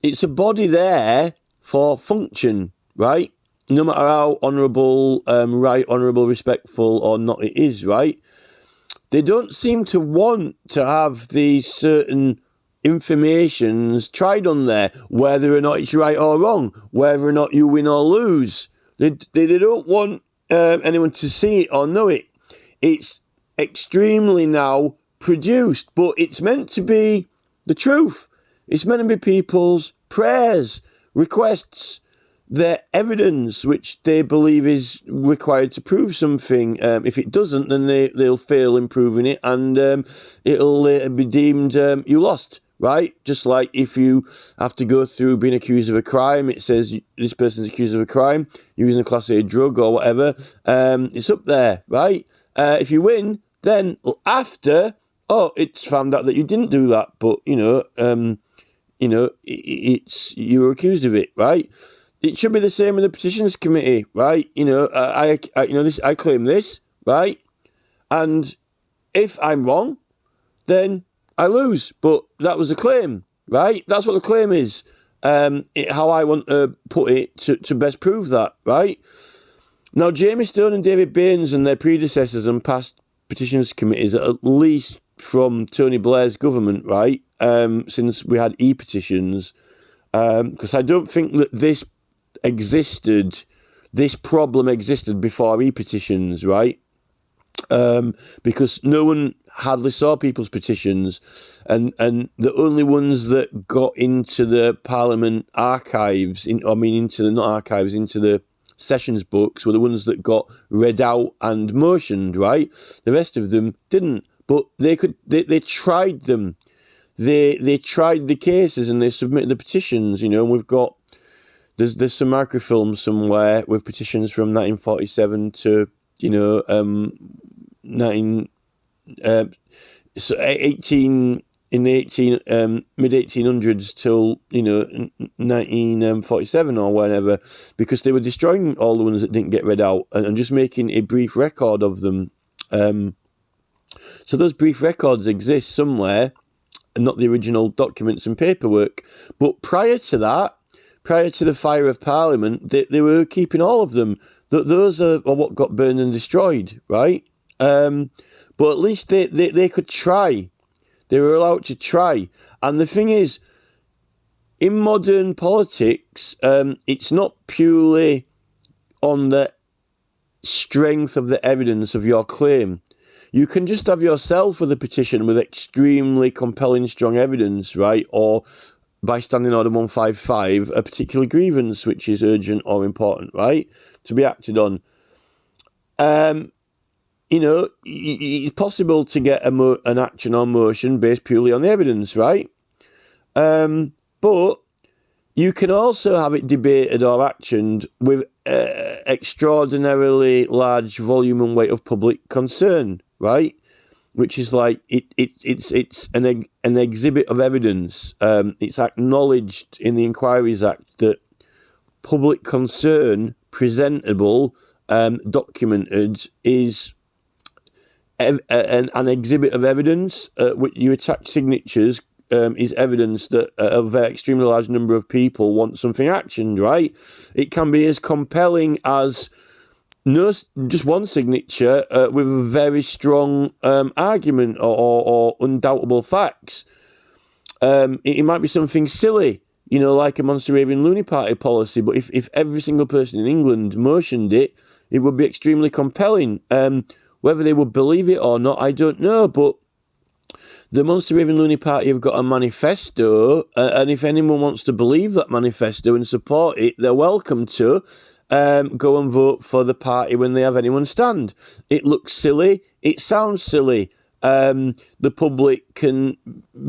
It's a body there for function, right? No matter how honourable, right, honourable, respectful or not it is, right? They don't seem to want to have these certain informations tried on there, whether or not it's right or wrong, whether or not you win or lose. They don't want anyone to see it or know it. It's extremely now produced, but it's meant to be the truth. It's meant to be people's prayers, requests, their evidence, which they believe is required to prove something. If it doesn't, then they'll fail in proving it, and it'll be deemed you lost, right? Just like if you have to go through being accused of a crime, it says this person's accused of a crime, using a Class A drug or whatever, it's up there, right? If you win, then after, it's found out that you didn't do that, but, it's you were accused of it, right? It should be the same with the petitions committee, right? I claim this, right? And if I'm wrong, then I lose. But that was a claim, right? That's what the claim is. How I want to put it to best prove that, right? Now, Jamie Stone and David Baines and their predecessors and past petitions committees, at least from Tony Blair's government, right? Since we had e-petitions, because I don't think that this problem existed before e-petitions, right? Because no one hardly saw people's petitions, and the only ones that got into the Parliament archives, into the sessions books, were the ones that got read out and motioned, right? The rest of them didn't, but they tried them. They tried the cases and they submitted the petitions, and we've got there's some microfilms somewhere with petitions from 1947 to mid 1800s till 1947 or whenever, because they were destroying all the ones that didn't get read out and just making a brief record of them. So those brief records exist somewhere, and not the original documents and paperwork. But prior to that, prior to the fire of Parliament, they were keeping all of them. Those are what got burned and destroyed, right? But at least they could try. They were allowed to try. And the thing is, in modern politics, it's not purely on the strength of the evidence of your claim. You can just have yourself with a petition with extremely compelling, strong evidence, right? Or by Standing Order 155, a particular grievance which is urgent or important, right, to be acted on. It's possible to get an action or motion based purely on the evidence, right? But you can also have it debated or actioned with extraordinarily large volume and weight of public concern, right? Which is like it's an exhibit of evidence. It's acknowledged in the Inquiries Act that public concern, presentable, documented, is an exhibit of evidence. Which you attach signatures, is evidence that a very extremely large number of people want something actioned, right? It can be as compelling as just one signature with a very strong argument or undoubtable facts. It might be something silly, like a Monster Raving Loony Party policy, but if every single person in England motioned it, it would be extremely compelling. Whether they would believe it or not, I don't know, but the Monster Raving Loony Party have got a manifesto, and if anyone wants to believe that manifesto and support it, they're welcome to. Go and vote for the party when they have anyone stand. It looks silly. It sounds silly. The public can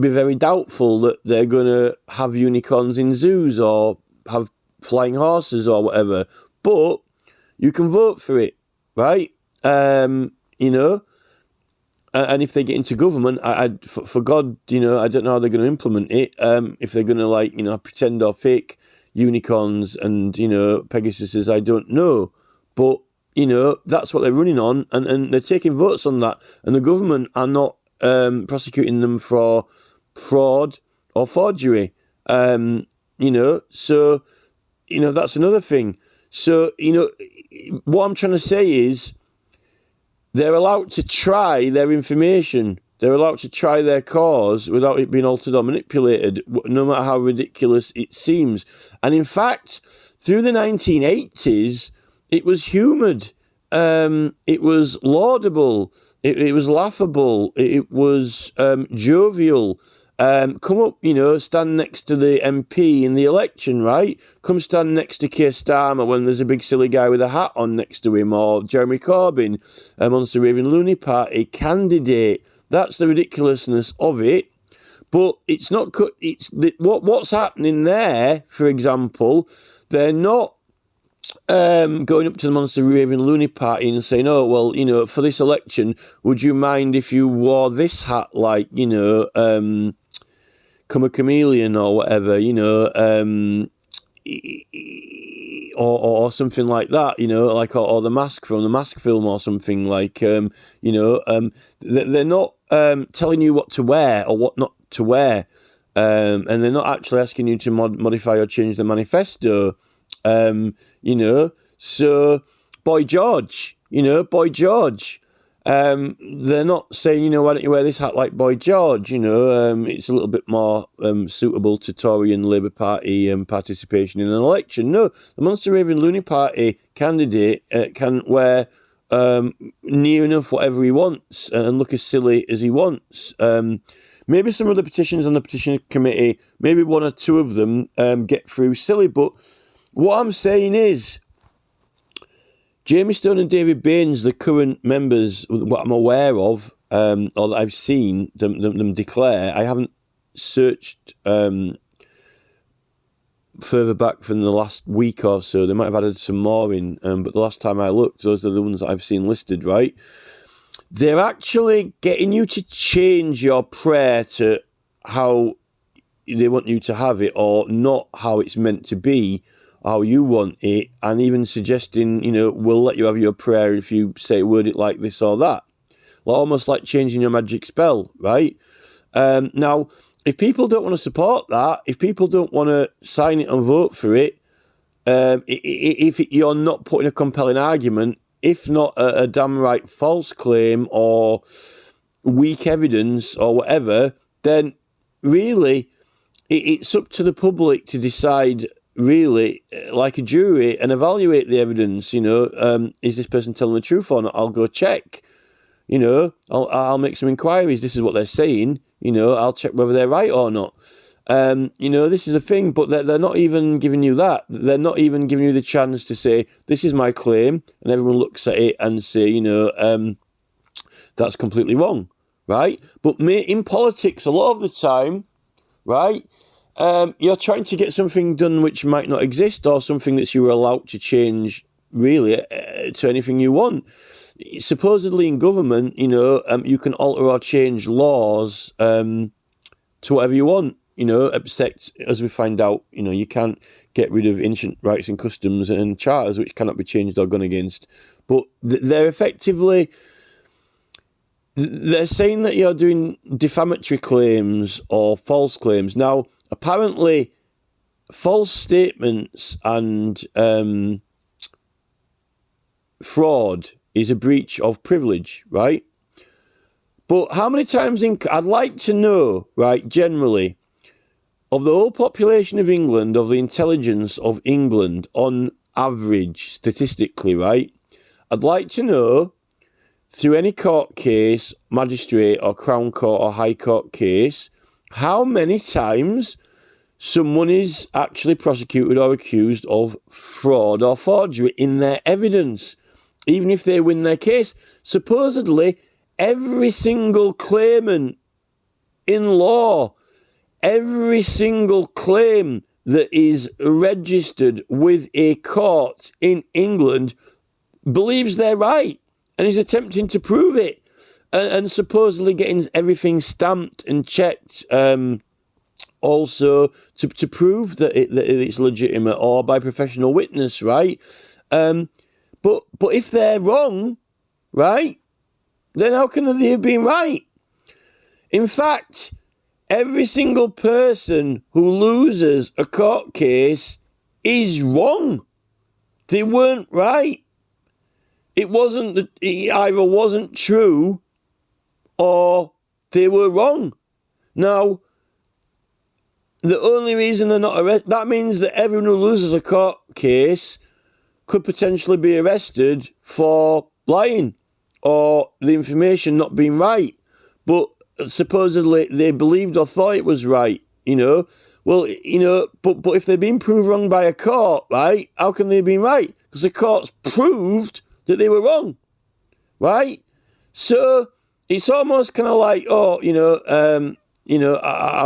be very doubtful that they're going to have unicorns in zoos or have flying horses or whatever, but you can vote for it, right? You know, and if they get into government, for God, you know, I don't know how they're going to implement it. If they're going to, like, you know, pretend or fake unicorns and, you know, Pegasuses, I don't know. But, you know, that's what they're running on, and they're taking votes on that. And the government are not prosecuting them for fraud or forgery. You know, so, you know, that's another thing. So, you know, what I'm trying to say is, they're allowed to try their information. They're allowed to try their cause without it being altered or manipulated, no matter how ridiculous it seems. And in fact, through the 1980s, it was humoured. It was laudable. It was laughable. It was jovial. Come up, you know, stand next to the MP in the election, right? Come stand next to Keir Starmer when there's a big silly guy with a hat on next to him, or Jeremy Corbyn, amongst the Raving Loony Party candidate. That's the ridiculousness of it. But it's not. What's happening there, for example, they're not going up to the Monster Raving Loony Party and saying, oh, well, you know, for this election, would you mind if you wore this hat, like, you know, Come a Chameleon or whatever, you know, or something like that, you know, like, or the Mask from the Mask film or something, like, you know, they're not telling you what to wear or what not to wear, and they're not actually asking you to modify or change the manifesto, you know, so Boy George, you know, Boy George. They're not saying, you know, why don't you wear this hat like Boy George, you know, it's a little bit more suitable to Tory and Labour Party participation in an election. No, the Monster Raving Loony Party candidate can wear near enough whatever he wants and look as silly as he wants. Maybe some of the petitions on the petition committee, maybe one or two of them get through silly, but what I'm saying is, Jamie Stone and David Baines, the current members, what I'm aware of, or that I've seen them declare, I haven't searched further back from the last week or so. They might have added some more in, but the last time I looked, those are the ones that I've seen listed, right? They're actually getting you to change your prayer to how they want you to have it, or not how it's meant to be, how you want it, and even suggesting, you know, we'll let you have your prayer if you say word it like this or that. Well, almost like changing your magic spell, right? Now, if people don't want to support that, if people don't want to sign it and vote for it, if you're not putting a compelling argument, if not a damn right false claim or weak evidence or whatever, then really it's up to the public to decide, really, like a jury, and evaluate the evidence. You know, is this person telling the truth or not? I'll go check. You know, I'll make some inquiries. This is what they're saying. You know, I'll check whether they're right or not. You know, this is a thing, but they're not even giving you that. They're not even giving you the chance to say, this is my claim, and everyone looks at it and say, you know, that's completely wrong, right? But in politics, a lot of the time, right, you're trying to get something done which might not exist, or something that you were allowed to change, really, to anything you want. Supposedly in government, you know, you can alter or change laws to whatever you want, you know, except, as we find out, you know, you can't get rid of ancient rights and customs and charters which cannot be changed or gone against. But they're effectively, they're saying that you're doing defamatory claims or false claims. Now, apparently, false statements and fraud is a breach of privilege, right? But how many times I'd like to know, right, generally, of the whole population of England, of the intelligence of England on average, statistically, right? I'd like to know, through any court case, magistrate or Crown Court or High Court case, how many times someone is actually prosecuted or accused of fraud or forgery in their evidence, even if they win their case. Supposedly, every single claimant in law, every single claim that is registered with a court in England believes they're right and is attempting to prove it and supposedly getting everything stamped and checked also to prove that it's legitimate or by professional witness, right? But if they're wrong, right, then how can they have been right? In fact, every single person who loses a court case is wrong. They weren't right. It either wasn't true or they were wrong. Now, the only reason they're not arrested, that means that everyone who loses a court case could potentially be arrested for lying or the information not being right. But supposedly they believed or thought it was right, Well, but if they've been proved wrong by a court, right, how can they have been right? Because the court's proved that they were wrong, right? So it's almost kind of like, I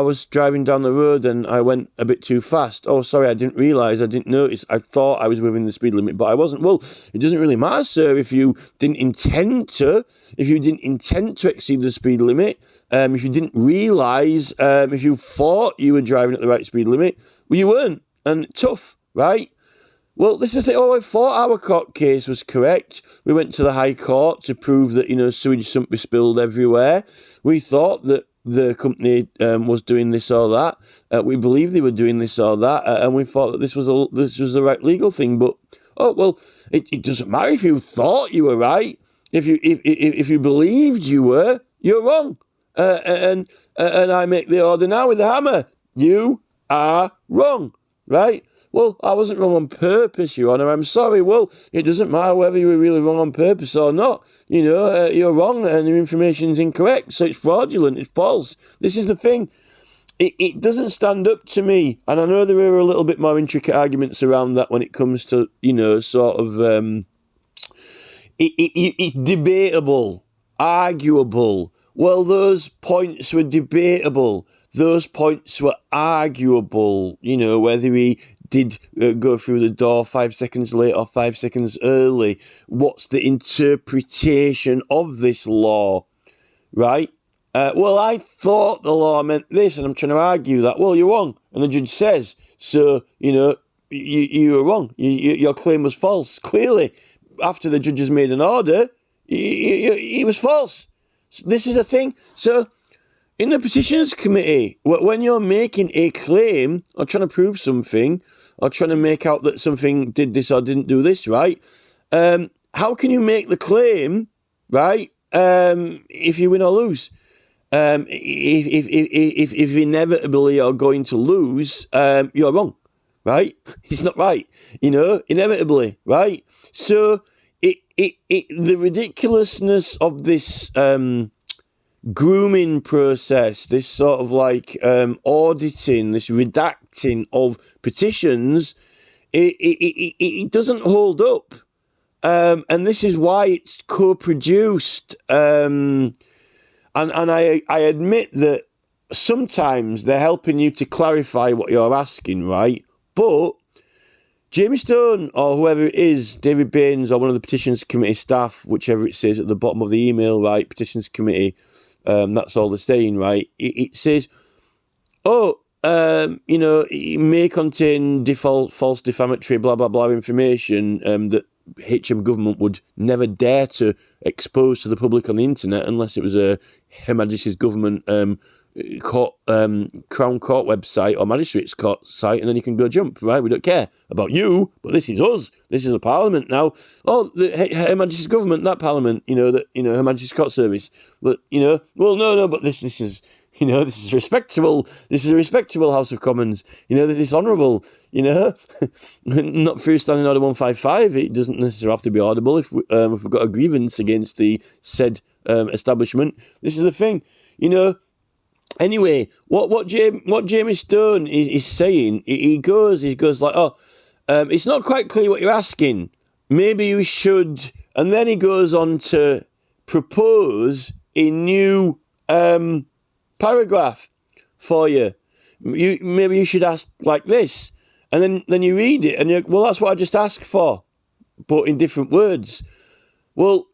was driving down the road and I went a bit too fast. Oh, sorry, I didn't realise, I didn't notice. I thought I was within the speed limit, but I wasn't. Well, it doesn't really matter, sir, if you didn't intend to exceed the speed limit, if you didn't realise, if you thought you were driving at the right speed limit, well, you weren't. And tough, right? Well, this is it. Oh, I thought our court case was correct. We went to the High Court to prove that, sewage shouldn't be spilled everywhere. We thought that the company was doing this or that. We believed they were doing this or that, and we thought that this was the right legal thing. But it doesn't matter if you thought you were right. If you believed you were, you're wrong. And I make the order now with the hammer. You are wrong, right? Well, I wasn't wrong on purpose, Your Honour. I'm sorry. Well, it doesn't matter whether you were really wrong on purpose or not. You're wrong and your information's incorrect, so it's fraudulent, it's false. This is the thing. It doesn't stand up to me, and I know there are a little bit more intricate arguments around that when it comes to, it's debatable, arguable. Well, those points were debatable. Those points were arguable, whether he did go through the door 5 seconds late or 5 seconds early. What's the interpretation of this law, right? Well, I thought the law meant this, and I'm trying to argue that. Well, you're wrong. And the judge says, so, you were wrong. Your claim was false. Clearly, after the judge has made an order, he was false. So this is the thing. So, in the petitions committee, when you're making a claim or trying to prove something or trying to make out that something did this or didn't do this, right? How can you make the claim, right, if you win or lose? If inevitably you're going to lose, you're wrong, right? It's not right, inevitably, right? So the ridiculousness of this grooming process, this sort of like auditing, this redacting of petitions, it doesn't hold up. And this is why it's co-produced. And I admit that sometimes they're helping you to clarify what you're asking, right? But Jamie Stone or whoever it is, David Baines or one of the petitions committee staff, whichever it says at the bottom of the email, right? Petitions committee, that's all they're saying, right? It says, it may contain false defamatory blah, blah, blah information that HM government would never dare to expose to the public on the internet unless it was a Her Majesty's government court, Crown Court website or Magistrates Court site, and then you can go jump, right? We don't care about you, but this is us. This is a parliament now. Oh, Her Majesty's government, that parliament, Her Majesty's Court Service. But, well, no, but this is, this is respectable. This is a respectable House of Commons. This is honourable, not through Standing Order 155. It doesn't necessarily have to be audible if we've got a grievance against the said establishment. This is the thing, Anyway, what Jamie Stone is saying, he goes like, it's not quite clear what you're asking. Maybe you should, and then he goes on to propose a new paragraph for you. maybe you should ask like this. And then you read it and you're like, well, that's what I just asked for, but in different words. Well,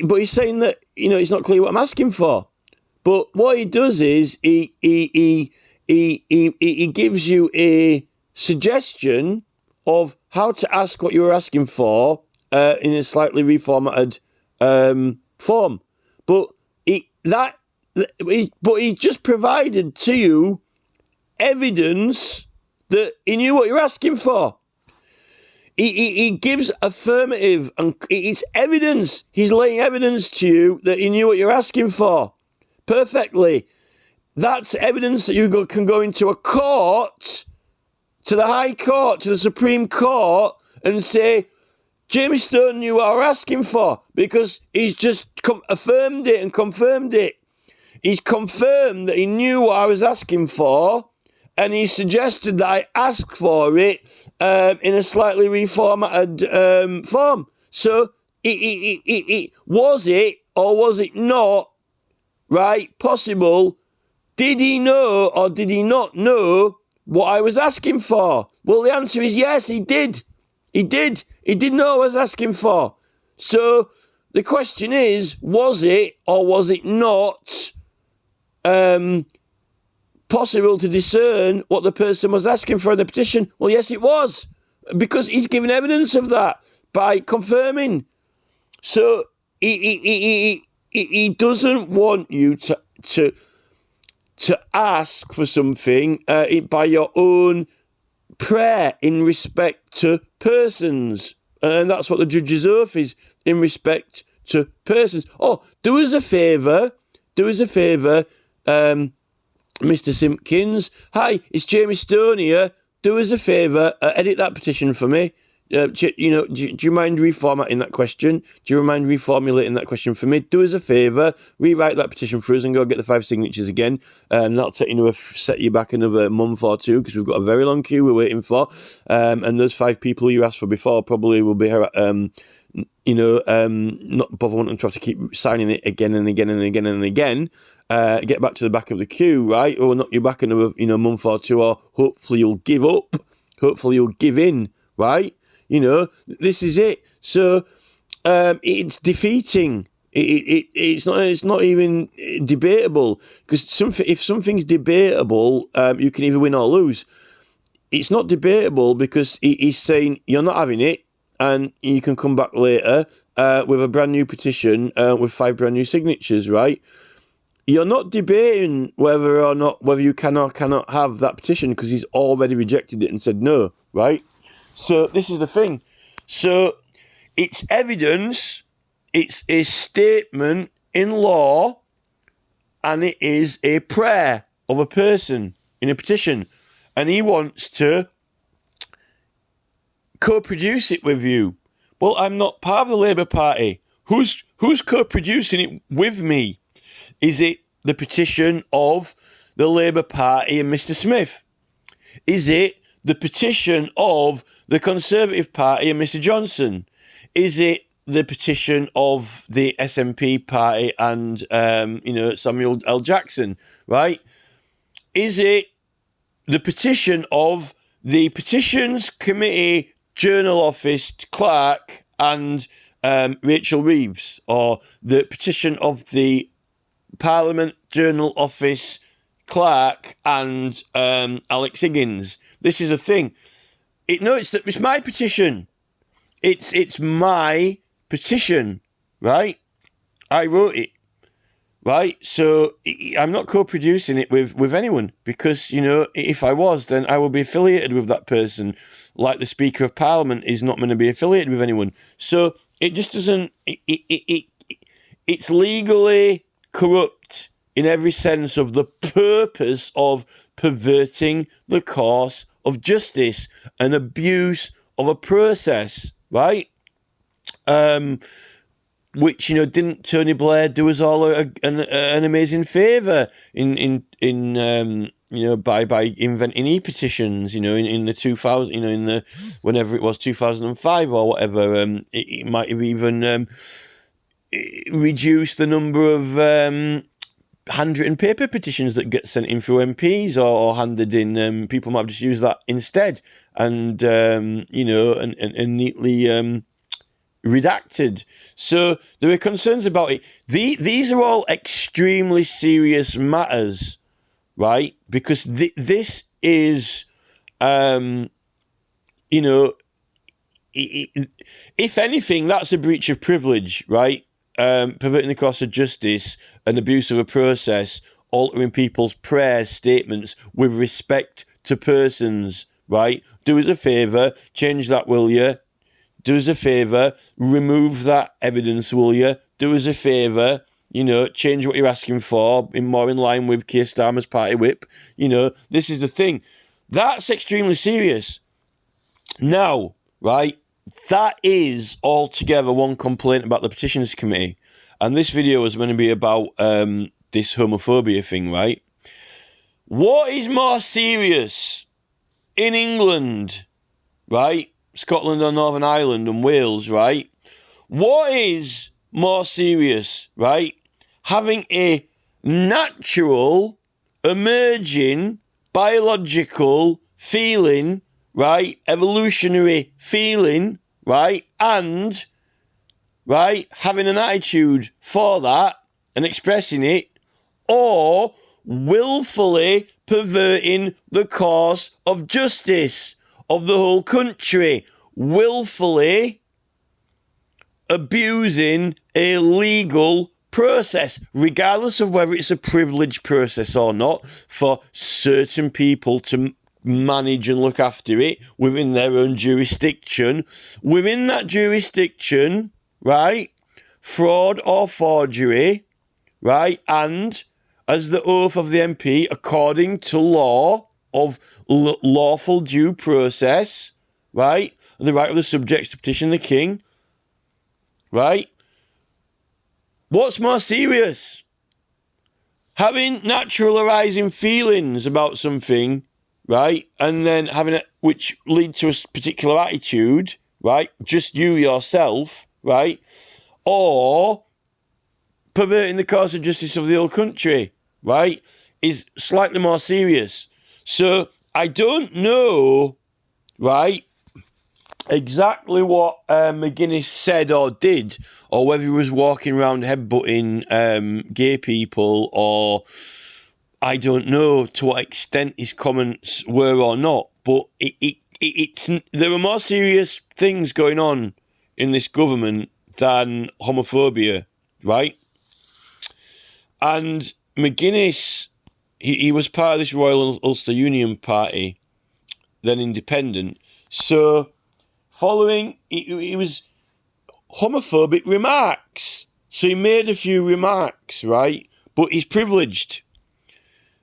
but he's saying that, it's not clear what I'm asking for. But what he does is he gives you a suggestion of how to ask what you were asking for in a slightly reformatted form. But he just provided to you evidence that he knew what you're asking for. He gives affirmative, and it's evidence. He's laying evidence to you that he knew what you're asking for perfectly. That's evidence that you can go into a court, to the High Court, to the Supreme Court, and say, Jamie Stone knew what I was asking for, because he's just affirmed it and confirmed it. He's confirmed that he knew what I was asking for, and he suggested that I ask for it in a slightly reformatted form. So, was it or was it not, right, possible? Did he know or did he not know what I was asking for? Well, the answer is yes, he did. He did. He did know what I was asking for. So, the question is, was it or was it not possible to discern what the person was asking for in the petition? Well, yes, it was, because he's given evidence of that by confirming. So he doesn't want you to ask for something by your own prayer in respect to persons, and that's what the judge's oath is, in respect to persons. Oh, do us a favour. Mr. Simpkins, hi, it's Jamie Stone here. Do us a favour, edit that petition for me. Do you mind reformatting that question? Do you mind reformulating that question for me? Do us a favour, rewrite that petition for us and go get the 5 signatures again. That'll set you back another month or two, because we've got a very long queue we're waiting for. And those 5 people you asked for before probably will be here. Not bother wanting to have to keep signing it again and again and again and again. Get back to the back of the queue, right? Or knock you back another, month or two, or hopefully you'll give up. Hopefully you'll give in, right? This is it. So it's defeating. It's not even debatable, because if something's debatable, you can either win or lose. It's not debatable because he's saying you're not having it, and you can come back later with a brand new petition with 5 brand new signatures, right? You're not debating whether you can or cannot have that petition, because he's already rejected it and said no, right? So this is the thing. So it's evidence, it's a statement in law, and it is a prayer of a person in a petition. And he wants to co-produce it with you. Well, I'm not part of the Labour Party. Who's co-producing it with me? Is it the petition of the Labour Party and Mr. Smith? Is it the petition of the Conservative Party and Mr. Johnson? Is it the petition of the SNP Party and Samuel L. Jackson, right? Is it the petition of the Petitions Committee Journal Office clerk and Rachel Reeves, or the petition of the Parliament Journal Office clerk and Alex Higgins? This is the thing. It's my petition. It's my petition, right? I wrote it, right? So I'm not co-producing it with anyone, because if I was, then I would be affiliated with that person, like the Speaker of Parliament is not going to be affiliated with anyone. So it just doesn't. It's legally corrupt in every sense of the purpose of perverting the course of justice and abuse of a process, right? Which didn't Tony Blair do us all an amazing favour by inventing e-petitions, in the 2000, in the whenever it was 2005 or whatever. It might have even reduced the number of handwritten paper petitions that get sent in through MPs or handed in. People might just use that instead, and and neatly redacted. So there are concerns about it. These are all extremely serious matters, right? Because this is, if anything, that's a breach of privilege, right? Perverting the course of justice, an abuse of a process, altering people's prayers, statements with respect to persons, right? Do us a favour, change that, will you? Do us a favour, remove that evidence, will you? Do us a favour, change what you're asking for, more in line with Keir Starmer's party whip. This is the thing. That's extremely serious. Now, right, that is altogether one complaint about the Petitions Committee. And this video is going to be about this homophobia thing, right? What is more serious in England, right? Scotland or Northern Ireland and Wales, right? What is more serious, right? Having a natural, emerging, biological feeling, right? Evolutionary feeling, right? And, right, having an attitude for that and expressing it, or willfully perverting the course of justice of the whole country, willfully abusing a legal process, regardless of whether it's a privileged process or not, for certain people to manage and look after it within their own jurisdiction. Within that jurisdiction, right, fraud or forgery, right, and as the oath of the MP, according to law of lawful due process, right, and the right of the subjects to petition the king, right? What's more serious? Having natural arising feelings about something, right, and then having it, which lead to a particular attitude, right, just you yourself, right, or perverting the course of justice of the whole country, right, is slightly more serious. So I don't know, right, exactly what McGuinness said or did, or whether he was walking around headbutting gay people, or I don't know to what extent his comments were or not. But there are more serious things going on in this government than homophobia, right? And McGuinness, he was part of this Royal Ulster Union Party, then independent. So, following, it was homophobic remarks. So he made a few remarks, right? But he's privileged.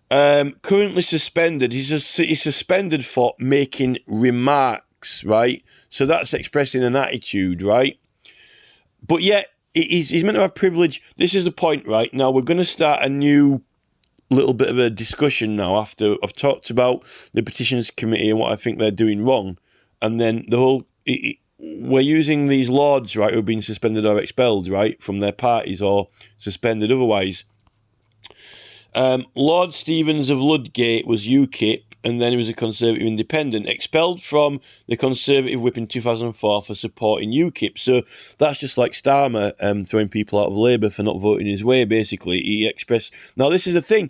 Currently suspended. He's suspended for making remarks, right? So that's expressing an attitude, right? But yet, he's meant to have privilege. This is the point, right? Now, we're going to start a new little bit of a discussion now after I've talked about the Petitions Committee and what I think they're doing wrong. And then the whole... we're using these lords, right, who've been suspended or expelled, right, from their parties or suspended otherwise. Lord Stevens of Ludgate was UKIP, and then he was a Conservative independent, expelled from the Conservative whip in 2004 for supporting UKIP. So that's just like Starmer throwing people out of Labour for not voting his way, basically. He expressed... Now, this is the thing.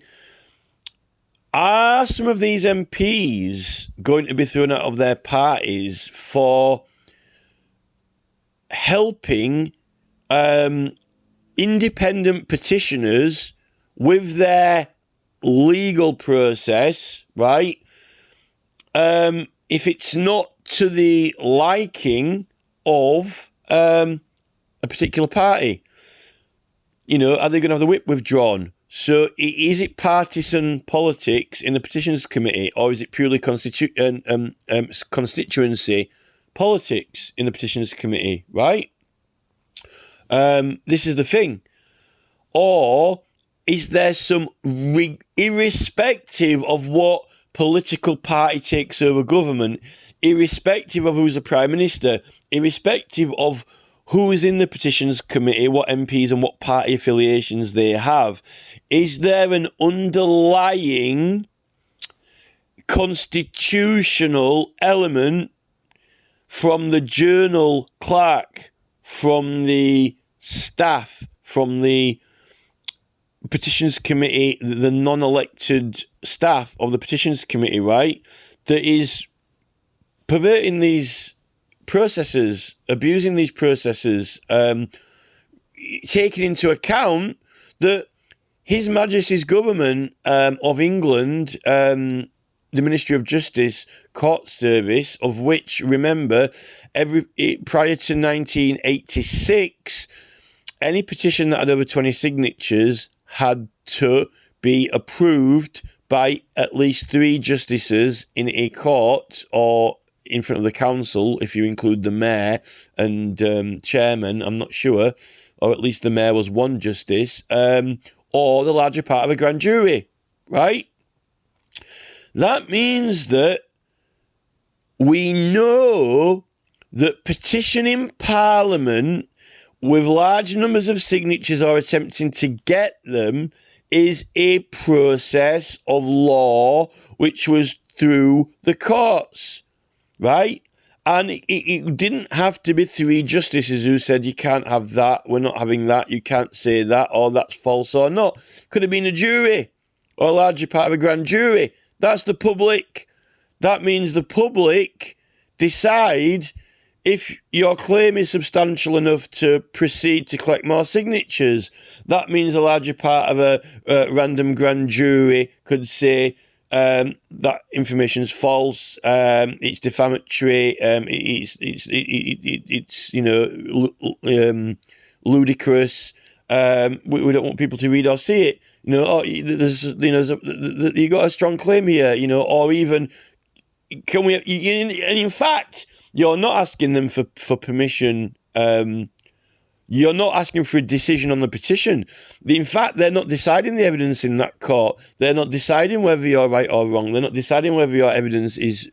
Are some of these MPs going to be thrown out of their parties for helping independent petitioners with their legal process, right? If it's not to the liking of a particular party, are they going to have the whip withdrawn? So is it partisan politics in the Petitions Committee, or is it purely constituency politics in the Petitions Committee, right? This is the thing. Or is there some, irrespective of what political party takes over government, irrespective of who's the Prime Minister, irrespective of who is in the petitions committee, what MPs and what party affiliations they have. Is there an underlying constitutional element from the journal clerk, from the staff, from the petitions committee, the non-elected staff of the petitions committee, right, that is perverting these processes, abusing these processes, taking into account that His Majesty's government of England, the Ministry of Justice Court Service, of which, remember, prior to 1986, any petition that had over 20 signatures had to be approved by at least 3 justices in a court or in front of the council, if you include the mayor and chairman, I'm not sure, or at least the mayor was 1 justice, or the larger part of a grand jury, right? That means that we know that petitioning Parliament with large numbers of signatures or attempting to get them is a process of law which was through the courts, right? And it didn't have to be 3 justices who said you can't have that, we're not having that, you can't say that, or that's false or not. Could have been a jury or a larger part of a grand jury. That's the public. That means the public decide if your claim is substantial enough to proceed to collect more signatures. That means a larger part of a random grand jury could say that information is false, it's defamatory, it's ludicrous. We don't want people to read or see it. You got a strong claim here, or even can we? And in fact, you're not asking them for permission. You're not asking for a decision on the petition. In fact, they're not deciding the evidence in that court. They're not deciding whether you're right or wrong. They're not deciding whether your evidence is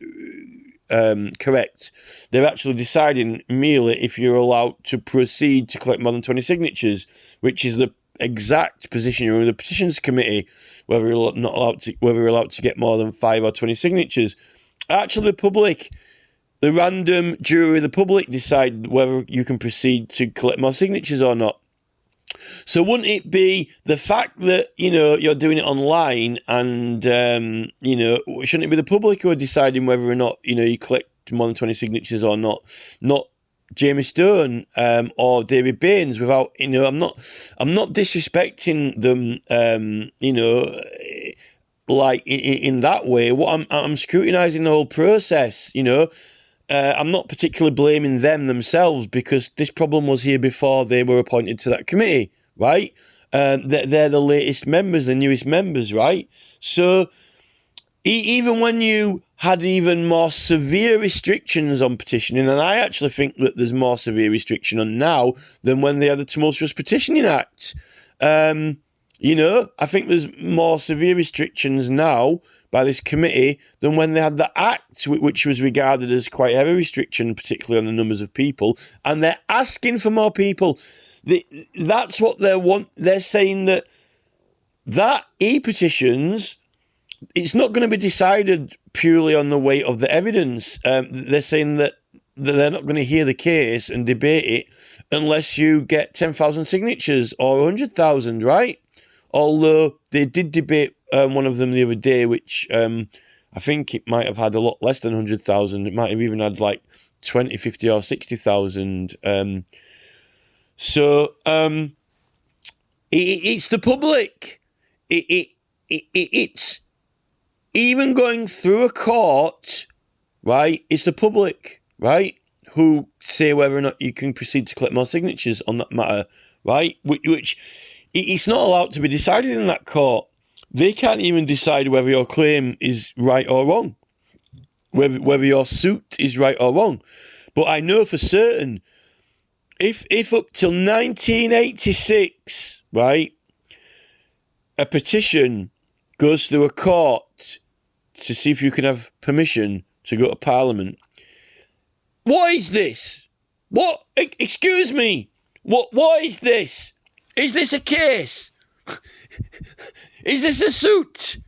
correct. They're actually deciding merely if you're allowed to proceed to collect more than 20 signatures, which is the exact position you're in the petitions committee, whether you're allowed to get more than 5 or 20 signatures. Actually, the public, the random jury, the public decide whether you can proceed to collect more signatures or not. So wouldn't it be the fact that, you're doing it online and, shouldn't it be the public who are deciding whether or not, you collect more than 20 signatures or not? Not Jamie Stone or David Baines without, I'm not disrespecting them, like in that way. What I'm scrutinising the whole process, I'm not particularly blaming them themselves because this problem was here before they were appointed to that committee, right? They're the latest members, the newest members, right? So even when you had even more severe restrictions on petitioning, and I actually think that there's more severe restriction on now than when they had the Tumultuous Petitioning Act. I think there's more severe restrictions now by this committee than when they had the Act, which was regarded as quite a heavy restriction, particularly on the numbers of people. And they're asking for more people. That's what they want. They're saying that e-petitions, it's not going to be decided purely on the weight of the evidence. They're saying that they're not going to hear the case and debate it unless you get 10,000 signatures or 100,000, right? Although they did debate one of them the other day, which I think it might have had a lot less than 100,000. It might have even had like 20, 50 or 60,000. It's the public. It's even going through a court, right? It's the public, right, who say whether or not you can proceed to collect more signatures on that matter, right? Which it's not allowed to be decided in that court. They can't even decide whether your claim is right or wrong, whether your suit is right or wrong. But I know for certain, if up till 1986, right, a petition goes through a court to see if you can have permission to go to Parliament. What is this? What? Excuse me. What is this? Is this a case? Is this a suit?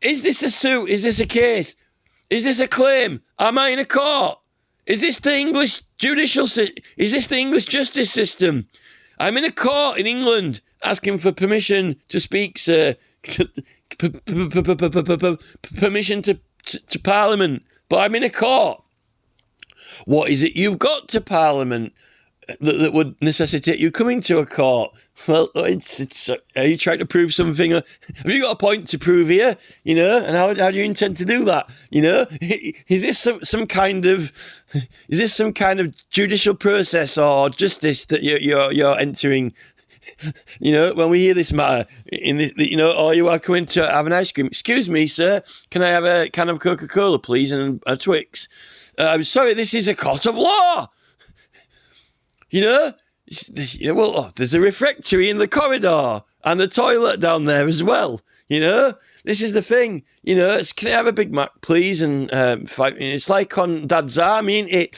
Is this a suit? Is this a case? Is this a claim? Am I in a court? Is this the English is this the English justice system? I'm in a court in England asking for permission to speak, sir. Permission to Parliament. But I'm in a court. What is it you've got to Parliament that would necessitate you coming to a court? Well, it's. Are you trying to prove something? Have you got a point to prove here? And how do you intend to do that? Is this some kind of judicial process or justice that you're entering? When we hear this matter, or you are coming to have an ice cream. Excuse me, sir. Can I have a can of Coca-Cola, please, and a Twix? I'm sorry, this is a court of law. Well, there's a refectory in the corridor and a toilet down there as well. This is the thing. Can I have a Big Mac, please? And it's like on Dad's Army, ain't it?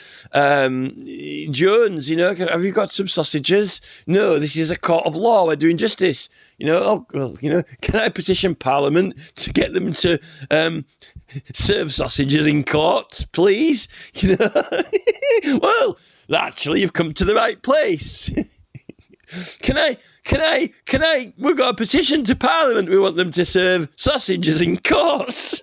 Jones, have you got some sausages? No, this is a court of law. We're doing justice. Can I petition Parliament to get them to serve sausages in court, please? Well, actually, you've come to the right place. Can I, we've got a petition to Parliament. We want them to serve sausages in court.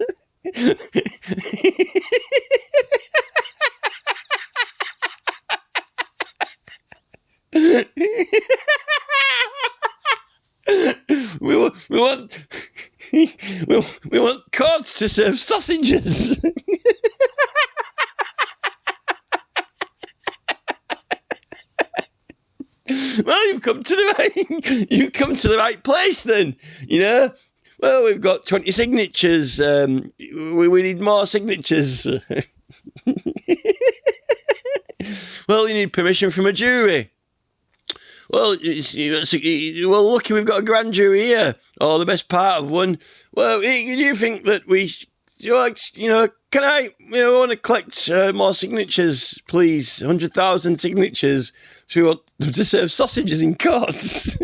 We want courts to serve sausages. Well, you've come to the right place then, Well, we've got 20 signatures. We need more signatures. Well, you need permission from a jury. Well, lucky we've got a grand jury here, or the best part of one. Well, do you think that can I, want to collect more signatures, please? 100,000 signatures. So we want them to serve sausages in courts.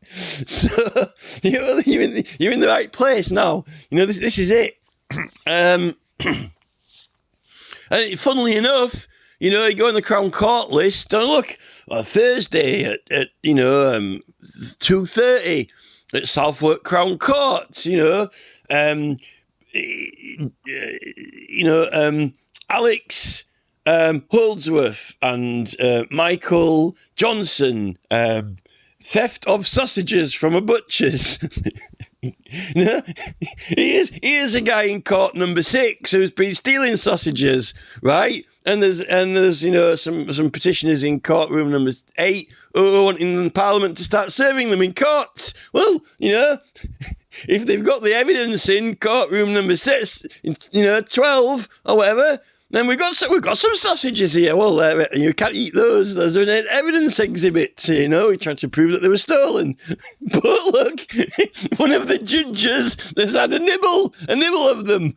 So you're in the right place now. This is it. And funnily enough, you go on the Crown Court list. And look, Thursday at 2:30 at Southwark Crown Court. Alex Holdsworth and Michael Johnson, theft of sausages from a butcher's. Here's a guy in court number 6 who's been stealing sausages, right? And there's some petitioners in courtroom number 8 who are wanting Parliament to start serving them in courts. Well, if they've got the evidence in courtroom number 6, 12 or whatever, then we've got some sausages here. Well, you can't eat those. Those are an evidence exhibit. We tried to prove that they were stolen. But look, one of the judges has had a nibble of them.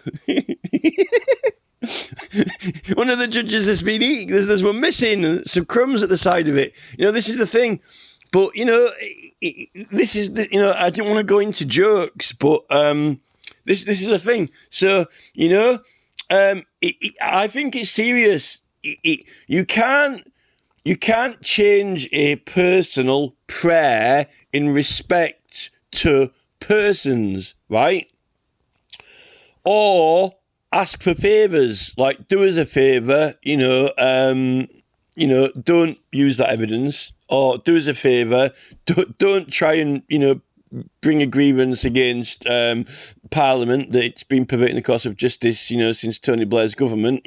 One of the judges has been eating. There's one missing, and some crumbs at the side of it. This is the thing. But this is the. I didn't want to go into jokes, but this is the thing. So I think it's serious. You can't change a personal prayer in respect to persons, right? Or ask for favours, like do us a favour, don't use that evidence, or do us a favour, don't try and bring a grievance against Parliament that it's been perverting the course of justice, since Tony Blair's government.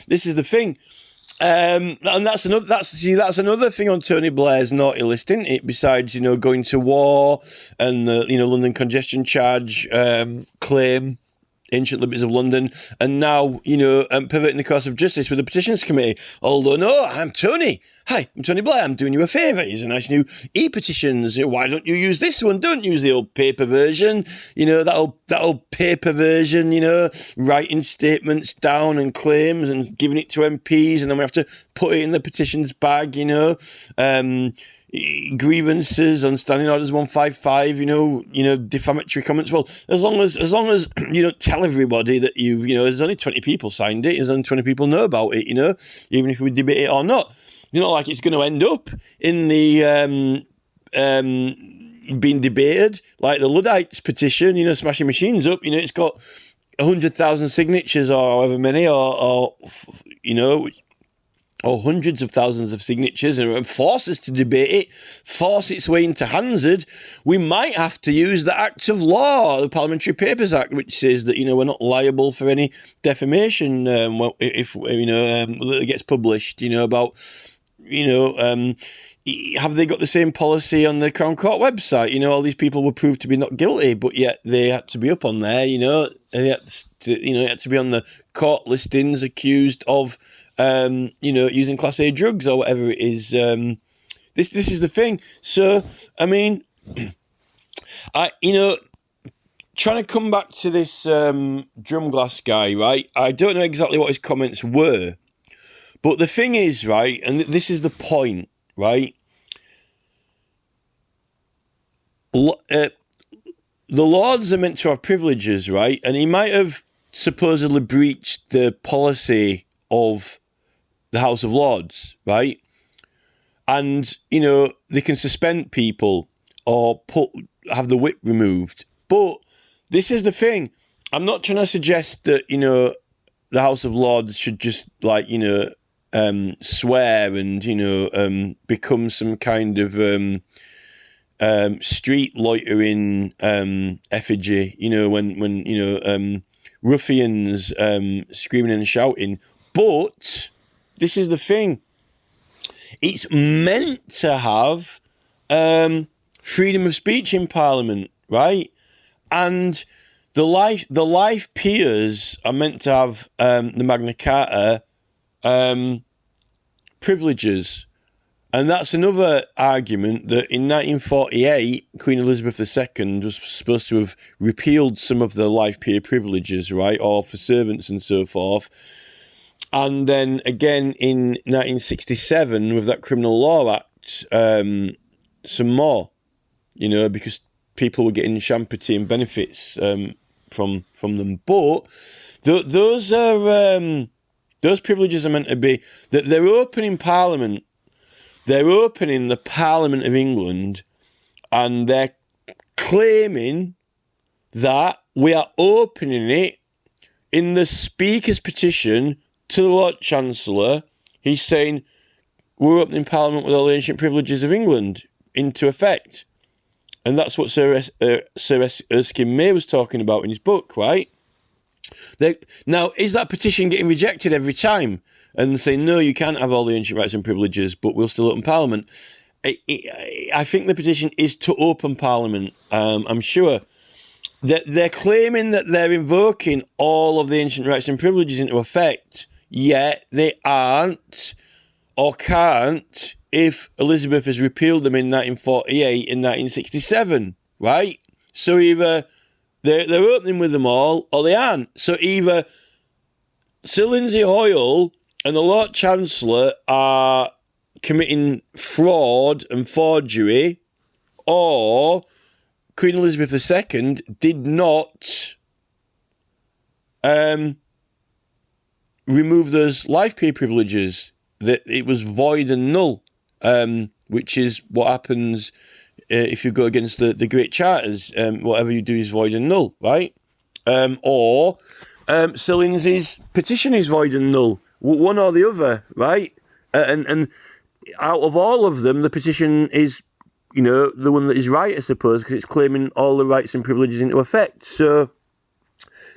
This is the thing, and that's another thing on Tony Blair's naughty list, isn't it? Besides, going to war and the London congestion charge claim, ancient liberties of London, and now, pivoting the course of justice with the Petitions Committee. Although, no, I'm Tony. Hi, I'm Tony Blair. I'm doing you a favour. Here's a nice new e-petitions. Why don't you use this one? Don't use the old paper version. That old paper version, writing statements down and claims and giving it to MPs, and then we have to put it in the petitions bag, grievances on Standing Orders 155, defamatory comments. Well, as long as you don't tell everybody that there's only 20 people signed it, there's only 20 people know about it, even if we debate it or not. Like it's going to end up in the being debated, like the Luddites petition, smashing machines up. It's got 100,000 signatures or however many, or hundreds of thousands of signatures, and force us to debate it, force its way into Hansard. We might have to use the Act of Law, the Parliamentary Papers Act, which says that we're not liable for any defamation if it gets published. About have they got the same policy on the Crown Court website? All these people were proved to be not guilty, but yet they had to be up on there. They had to be on the court listings accused of using Class A drugs or whatever it is. This is the thing. So, I mean, trying to come back to this Drumglass guy, right? I don't know exactly what his comments were, but the thing is, right, and this is the point, right? The Lords are meant to have privileges, right? And he might have supposedly breached the policy of the House of Lords, right? And, they can suspend people or have the whip removed. But this is the thing. I'm not trying to suggest that, the House of Lords should just, swear and, become some kind of street loitering effigy, when ruffians screaming and shouting. But this is the thing. It's meant to have freedom of speech in Parliament, right? And the life peers are meant to have the Magna Carta privileges. And that's another argument that in 1948, Queen Elizabeth II was supposed to have repealed some of the life peer privileges, right? Or for servants and so forth. And then again in 1967 with that Criminal Law Act, some more, because people were getting champathy and benefits from them. But those privileges are meant to be that they're open in Parliament. They're opening the Parliament of England, and they're claiming that we are opening it in the Speaker's petition to the Lord Chancellor. He's saying we're opening Parliament with all the ancient privileges of England into effect. And that's what Sir Erskine May was talking about in his book, right? Now, is that petition getting rejected every time? And saying, no, you can't have all the ancient rights and privileges, but we'll still open Parliament. I think the petition is to open Parliament. I'm sure that they're claiming that they're invoking all of the ancient rights and privileges into effect, yet they aren't or can't if Elizabeth has repealed them in 1948 and 1967, right? So either they're opening with them all or they aren't. So either Sir Lindsay Hoyle and the Lord Chancellor are committing fraud and forgery, or Queen Elizabeth II did not remove those life peer privileges, that it was void and null, which is what happens if you go against the Great Charters. Whatever you do is void and null, right? Or Sir Lindsay's petition is void and null. One or the other, right? And out of all of them, the petition is, the one that is right, I suppose, because it's claiming all the rights and privileges into effect. So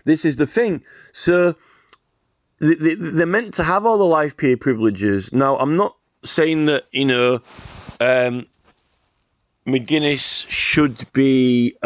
this is the thing. So they're meant to have all the life peer privileges. Now, I'm not saying that, McGuinness should be...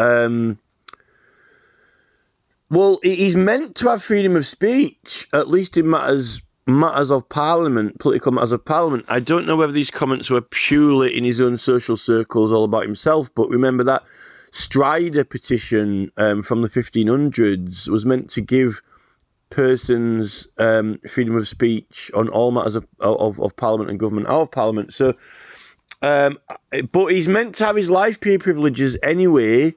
Well, he's meant to have freedom of speech, at least in matters of parliament, political matters of parliament. I don't know whether these comments were purely in his own social circles, all about himself, but remember that Strider petition from the 1500s was meant to give persons freedom of speech on all matters of parliament and government out of parliament. So, but he's meant to have his life peer privileges anyway,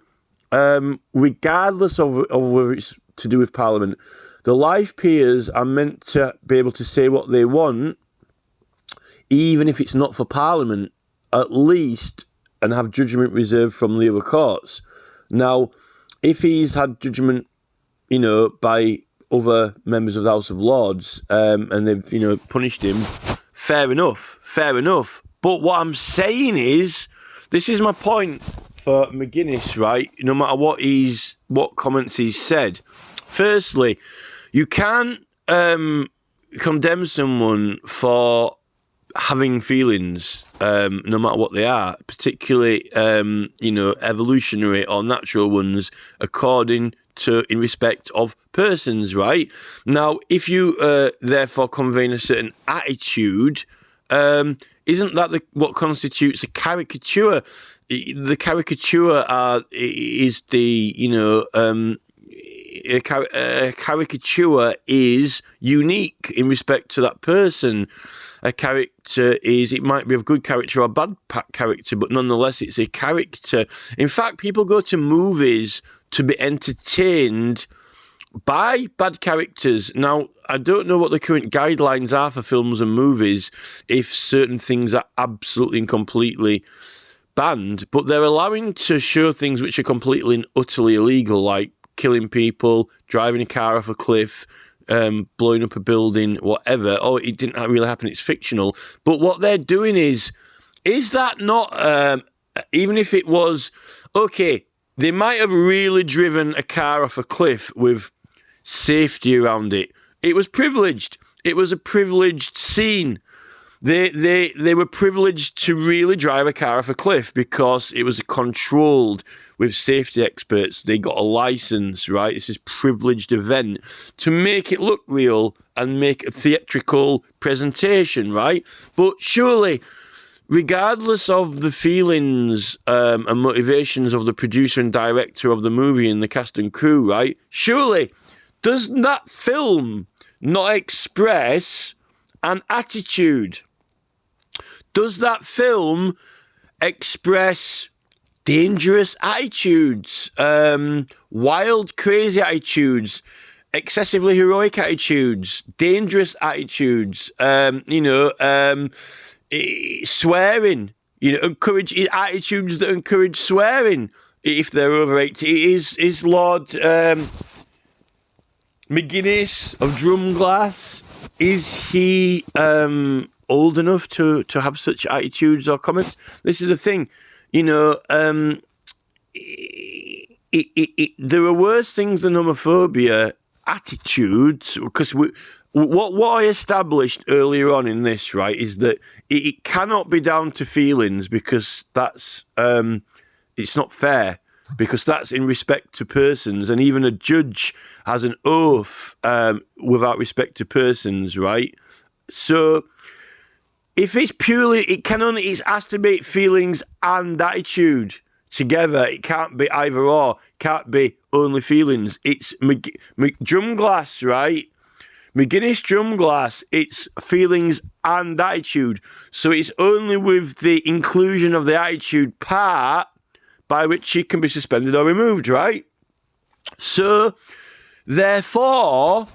regardless of whether it's to do with parliament. The life peers are meant to be able to say what they want, even if it's not for parliament, at least, and have judgment reserved from the other courts. Now, if he's had judgment, by other members of the House of Lords, and they've, punished him, fair enough. But what I'm saying is, this is my point for McGuinness, right? No matter what comments he's said. Firstly, you can't condemn someone for having feelings, no matter what they are, particularly, evolutionary or natural ones, in respect of persons, right? Now, if you therefore convey a certain attitude, isn't that what constitutes a caricature? The caricature is a caricature is unique in respect to that person. A character it might be of good character or bad character, but nonetheless it's a character. In fact, people go to movies to be entertained by bad characters. Now, I don't know what the current guidelines are for films and movies, if certain things are absolutely and completely banned, but they're allowing to show things which are completely and utterly illegal, like killing people, driving a car off a cliff, blowing up a building, whatever. Oh, it didn't really happen, it's fictional. But what they're doing is that not, even if it was, okay, they might have really driven a car off a cliff with safety around it. It was privileged. It was a privileged scene. They were privileged to really drive a car off a cliff because it was controlled with safety experts. They got a license, right? It's this privileged event to make it look real and make a theatrical presentation, right? But surely, regardless of the feelings and motivations of the producer and director of the movie and the cast and crew, right? Surely, does that film not express an attitude? Does that film express dangerous attitudes, wild, crazy attitudes, excessively heroic attitudes, dangerous attitudes, swearing, encourage attitudes that encourage swearing if they're over 80? Is Lord McGuinness of Drumglass, is he old enough to have such attitudes or comments? This is the thing, there are worse things than homophobia attitudes, because what I established earlier on in this, right, is that it cannot be down to feelings, because that's it's not fair, because that's in respect to persons, and even a judge has an oath without respect to persons, right? So if it's purely, it has to be feelings and attitude together. It can't be either or. Can't be only feelings. It's Drumglass, right? McGuinness Drumglass, it's feelings and attitude. So it's only with the inclusion of the attitude part by which he can be suspended or removed, right? So, therefore,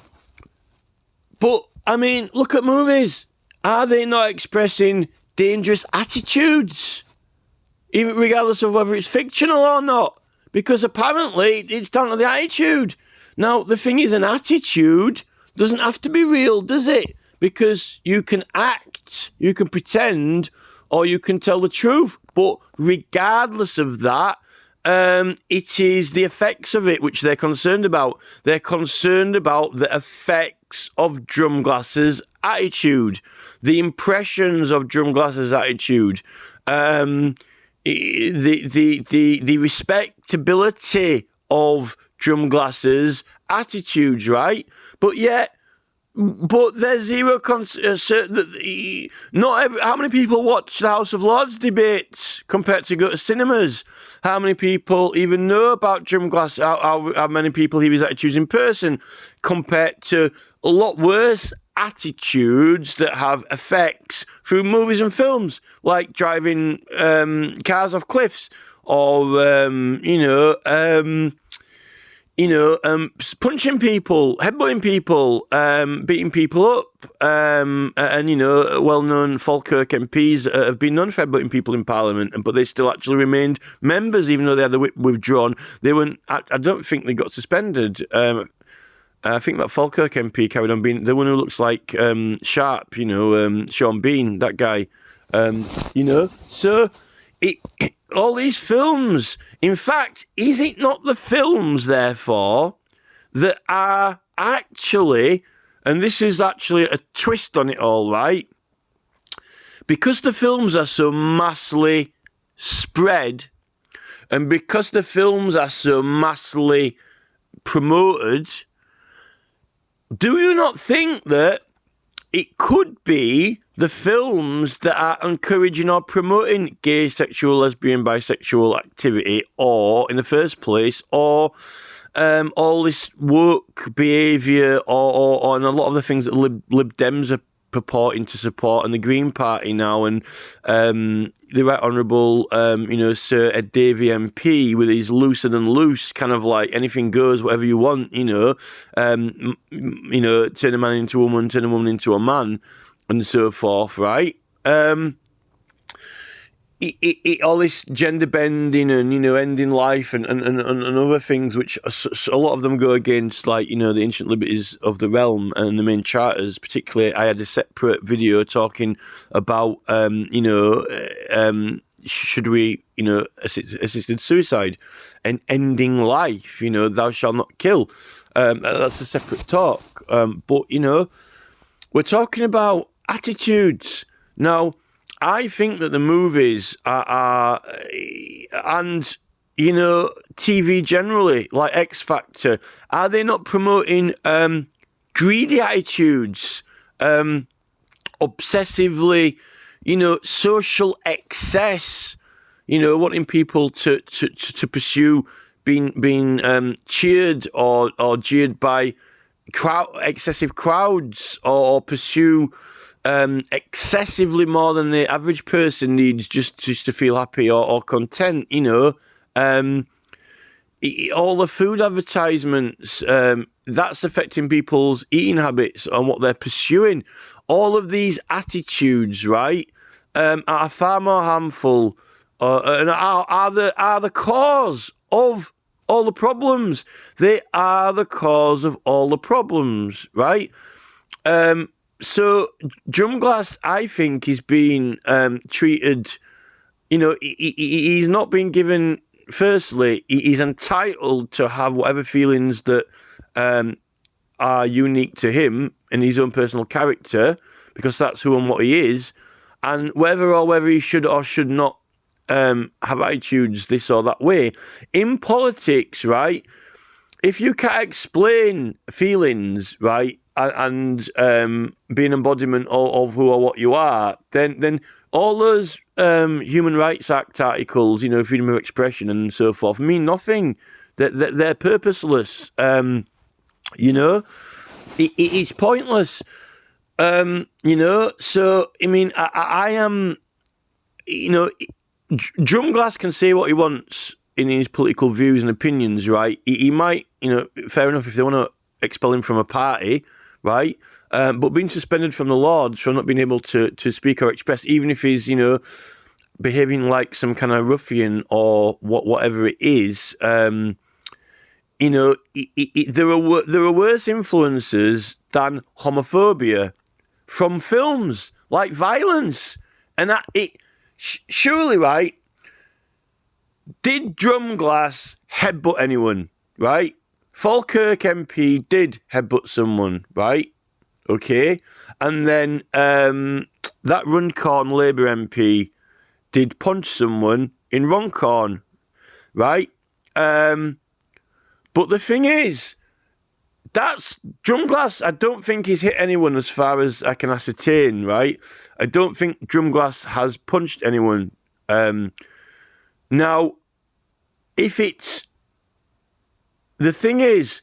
but, I mean, look at movies. Are they not expressing dangerous attitudes, even regardless of whether it's fictional or not? Because apparently it's down to the attitude. Now, the thing is, an attitude doesn't have to be real, does it? Because you can act, you can pretend, or you can tell the truth. But regardless of that, it is the effects of it which they're concerned about. They're concerned about the effects of Drumglass's attitude, the impressions of Drumglass's attitude, the respectability of Drumglass's attitudes, right? But there's zero how many people watch the House of Lords debates compared to go to cinemas? How many people even know about Drumglass? How many people hear his attitudes in person compared to a lot worse attitudes that have effects through movies and films, like driving cars off cliffs or punching people, headbutting people, beating people up, and well-known Falkirk MPs have been known for headbutting people in Parliament, but they still actually remained members, even though they had the whip withdrawn. They weren't. I don't think they got suspended. I think that Falkirk MP carried on being the one who looks like Sharp, Sean Bean, that guy, So all these films, in fact, is it not the films, therefore, that are actually, and this is actually a twist on it all, right? Because the films are so massively spread, and because the films are so massively promoted, do you not think that it could be the films that are encouraging or promoting gay, sexual, lesbian, bisexual activity, or in the first place, or all this woke behaviour, or and a lot of the things that Lib Dems are purporting to support, and the Green Party now, and the Right Honourable, Sir Ed Davey MP with his looser than loose, kind of like anything goes, whatever you want, turn a man into a woman, turn a woman into a man, and so forth, right? All this gender bending and, ending life and other things, which a lot of them go against, like, the ancient liberties of the realm and the main charters. Particularly, I had a separate video talking about, should we, assisted suicide and ending life, thou shalt not kill. That's a separate talk. But, we're talking about attitudes. Now, I think that the movies are and, TV generally, like X Factor, are they not promoting greedy attitudes, obsessively, social excess, wanting people to pursue being cheered or jeered by excessive crowds, or pursue excessively more than the average person needs just to feel happy or content, all the food advertisements, that's affecting people's eating habits and what they're pursuing. All of these attitudes, right, are far more harmful and are the cause of all the problems. They are the cause of all the problems, right? So Drumglass, I think, is being treated, he's not been given, firstly, he's entitled to have whatever feelings that are unique to him and his own personal character, because that's who and what he is, and whether he should or should not have attitudes this or that way. In politics, right, if you can't explain feelings, right, and be an embodiment of who or what you are, then all those Human Rights Act articles, freedom of expression and so forth, mean nothing. They're purposeless. It's pointless. So, I mean, I am, Drumglass can say what he wants in his political views and opinions, right? He might, fair enough, if they want to expel him from a party, right? But being suspended from the Lords for not being able to speak or express, even if he's, behaving like some kind of ruffian or whatever it is, there are worse influences than homophobia from films, like violence. And surely, right, did Drumglass headbutt anyone, right? Falkirk MP did headbutt someone, right? Okay. And then that Runcorn Labour MP did punch someone in Runcorn, right? But the thing is, that's Drumglass. I don't think he's hit anyone as far as I can ascertain, right? I don't think Drumglass has punched anyone. Now, if it's... The thing is,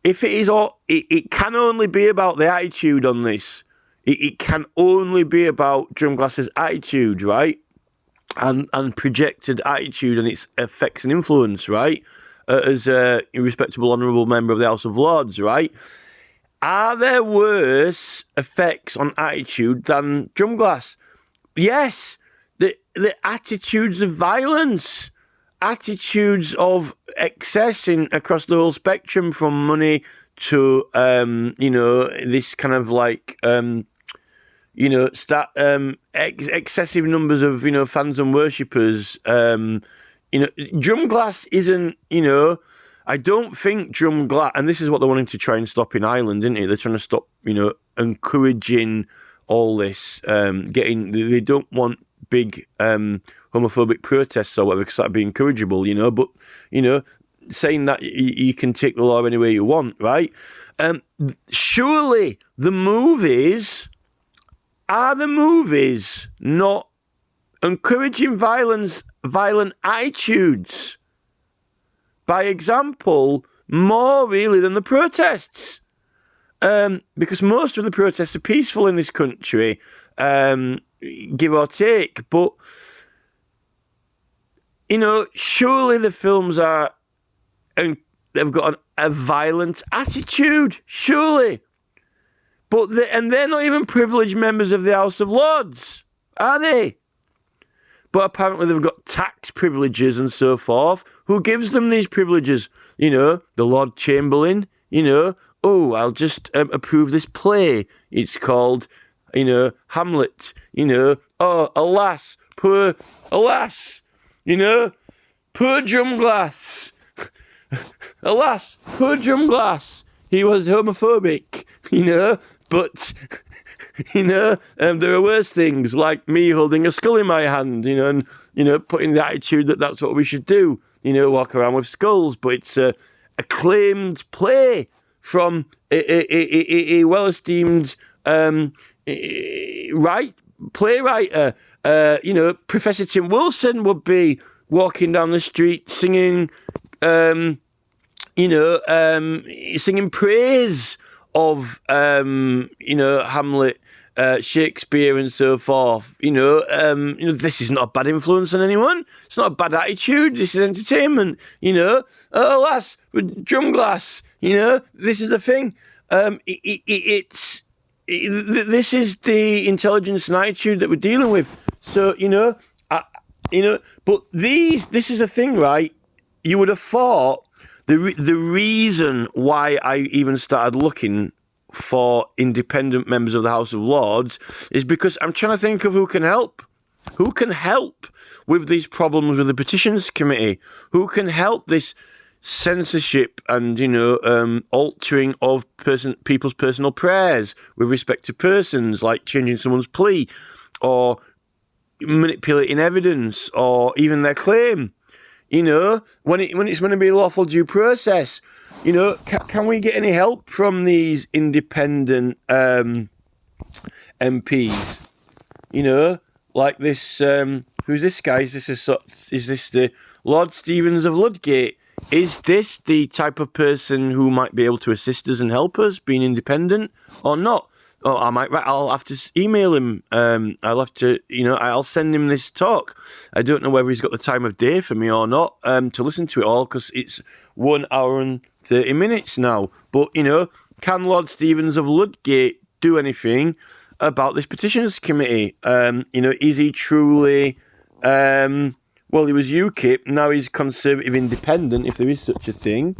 if it is all... It can only be about the attitude on this. It can only be about Drumglass's attitude, right? And projected attitude and its effects and influence, right? As a respectable, honourable member of the House of Lords, right? Are there worse effects on attitude than Drumglass? Yes. The attitudes of violence, attitudes of excess across the whole spectrum, from money to, this kind of like, excessive numbers of, fans and worshippers, Drumglass isn't, I don't think Drumglass, and this is what they're wanting to try and stop in Ireland, isn't it? They're trying to stop, encouraging all this, they don't want big homophobic protests or whatever, because that'd be encourageable, but, saying that you can take the law any way you want, right? Surely are the movies not encouraging violent attitudes? By example, more really than the protests. Because most of the protests are peaceful in this country, give or take. But, surely the films they've got a violent attitude, surely. But they're not even privileged members of the House of Lords, are they? But apparently they've got tax privileges and so forth. Who gives them these privileges? The Lord Chamberlain, I'll just approve this play. It's called, Hamlet, alas, poor Drumglass. Alas, poor Drumglass. He was homophobic, but... there are worse things, like me holding a skull in my hand, and, putting the attitude that that's what we should do, walk around with skulls. But it's a acclaimed play from a well-esteemed playwright. Professor Tim Wilson would be walking down the street singing, singing praise of, Hamlet, Shakespeare and so forth. This is not a bad influence on anyone. It's not a bad attitude. This is entertainment, alas, with Drumglass, this is the thing. This is the intelligence and attitude that we're dealing with. So, but this is the thing, right? You would have thought the reason why I even started looking for independent members of the House of Lords is because I'm trying to think of who can help. Who can help with these problems with the Petitions Committee? Who can help this censorship and, altering of people's personal prayers with respect to persons, like changing someone's plea or manipulating evidence or even their claim? When it's going to be a lawful due process, can we get any help from these independent MPs? Like this, who's this guy? Is this the Lord Stevens of Ludgate? Is this the type of person who might be able to assist us and help us, being independent or not? Oh, I'll have to email him. I'll have to, I'll send him this talk. I don't know whether he's got the time of day for me or not, to listen to it all, because it's 1 hour and 30 minutes now. But, can Lord Stevens of Ludgate do anything about this Petitions Committee? Is he truly, well, he was UKIP, now he's Conservative Independent, if there is such a thing,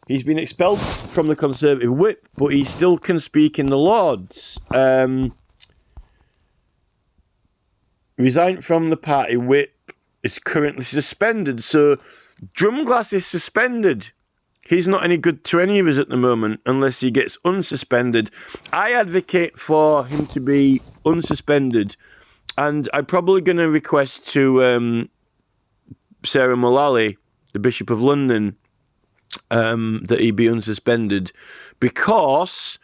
he's been expelled from the Conservative whip, but he still can speak in the Lords. Resigned from the party whip, is currently suspended. So Drumglass is suspended. He's not any good to any of us at the moment unless he gets unsuspended. I advocate for him to be unsuspended. And I'm probably going to request to Sarah Mullally, the Bishop of London, that he be unsuspended, because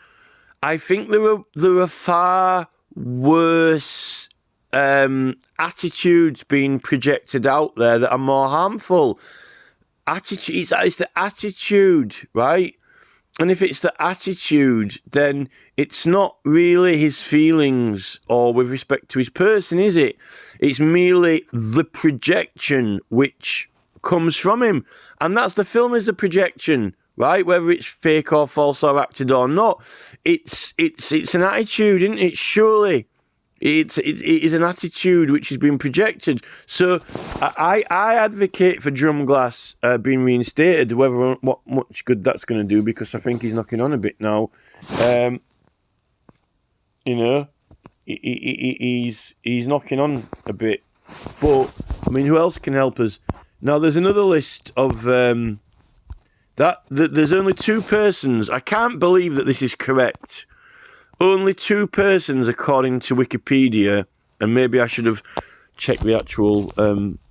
I think there are far worse attitudes being projected out there that are more harmful. Attitude, it's the attitude, right? And if it's the attitude, then it's not really his feelings or with respect to his person, is it? It's merely the projection which comes from him. And that's the film is a projection, right? Whether it's fake or false or acted or not. It's an attitude, isn't it? Surely. It is an attitude which has been projected. So I advocate for Drumglass being reinstated, whether what much good that's going to do, because I think he's knocking on a bit now. You know, he's knocking on a bit. But I mean, who else can help us? Now there's another list of that there's only 2 persons. I can't believe that this is correct. Only 2 persons, according to Wikipedia, and maybe I should have checked the actual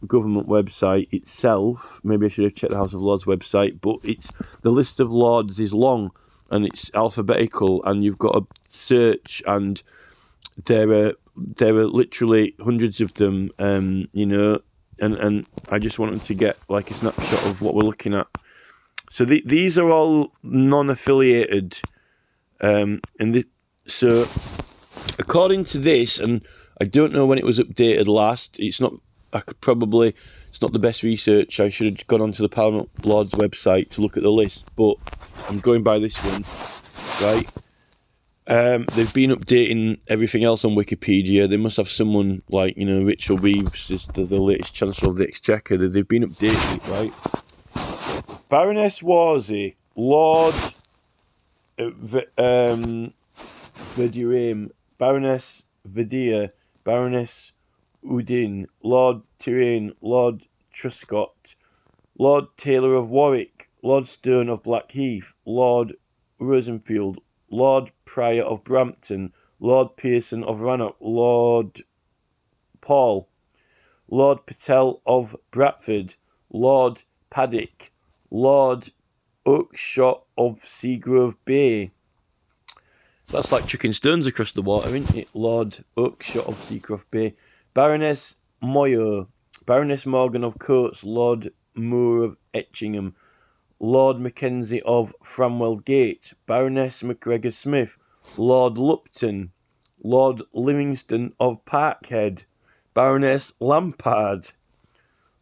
government website itself. Maybe I should have checked the House of Lords website, but it's the list of lords is long and it's alphabetical, and you've got to search, and there are literally hundreds of them. You know, and I just wanted to get like a snapshot of what we're looking at. So these are all non-affiliated, So, according to this, and I don't know when it was updated last, it's not the best research. I should have gone onto the Parliament Lords website to look at the list, but I'm going by this one, right? They've been updating everything else on Wikipedia. They must have someone like, you know, Rachel Reeves is the latest Chancellor of the Exchequer. They've been updating it, right? Baroness Wolsey, Lord Verdurim, Baroness Vedea, Baroness Udin, Lord Tyrrane, Lord Truscott, Lord Taylor of Warwick, Lord Stone of Blackheath, Lord Rosenfield, Lord Pryor of Brampton, Lord Pearson of Rannoch, Lord Paul, Lord Patel of Bradford, Lord Paddock, Lord Oakshott of Seagrove Bay. That's like chucking stones across the water, isn't it? Lord Oakshott of Seagrove Bay. Baroness Moyo, Baroness Morgan of Coates, Lord Moore of Etchingham, Lord Mackenzie of Framwell Gate, Baroness MacGregor Smith, Lord Lupton, Lord Livingston of Parkhead, Baroness Lampard,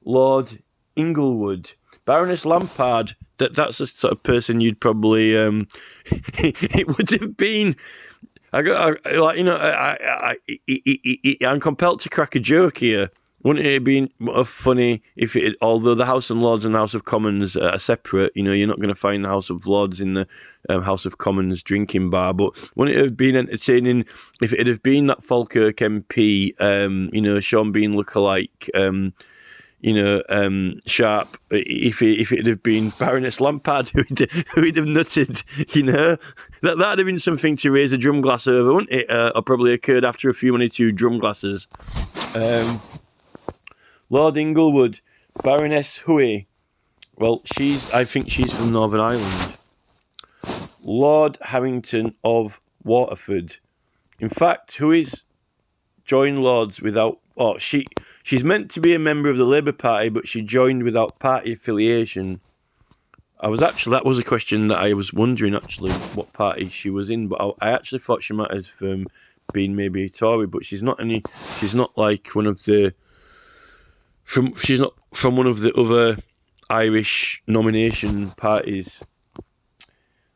Lord Inglewood. Baroness Lampard, that's the sort of person you'd probably it would have been. I'm compelled to crack a joke here. Wouldn't it have been funny if it, although the House of Lords and House of Commons are separate, you know, you're not going to find the House of Lords in the House of Commons drinking bar, but wouldn't it have been entertaining if it had been that Falkirk MP, you know, Sean Bean lookalike, you know, Sharp, if it had been Baroness Lampard who'd have nutted, you know, that'd have been something to raise a drum glass over, wouldn't it? Or probably occurred after a few 2 drum glasses. Lord Inglewood, Baroness Huey. Well, I think she's from Northern Ireland. Lord Harrington of Waterford. In fact, Huey's joined Lords without. Oh, she's meant to be a member of the Labour Party, but she joined without party affiliation. That was a question that I was wondering actually what party she was in, but I actually thought she might have been maybe a Tory, but she's not like one of the. She's not from one of the other Irish nomination parties.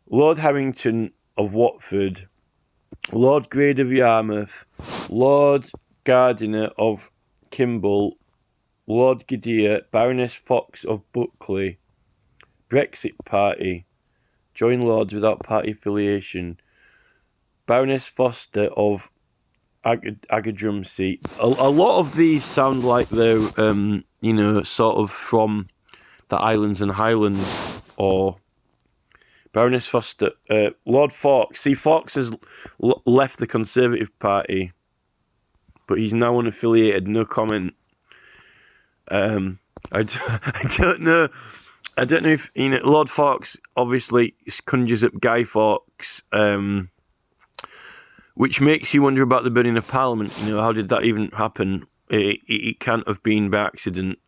Lord Harrington of Watford, Lord Grade of Yarmouth, Lord Gardiner of Kimble, Lord Gidea, Baroness Fox of Buckley, Brexit Party, join Lords without party affiliation, Baroness Foster of Agadrumsey. A lot of these sound like they're, you know, sort of from the Islands and Highlands, or Baroness Foster, Lord Fawkes. See, Fawkes has left the Conservative Party, but he's now unaffiliated, no comment. I don't know. I don't know if Lord Fawkes obviously conjures up Guy Fawkes, which makes you wonder about the burning of Parliament. How did that even happen? It can't have been by accident.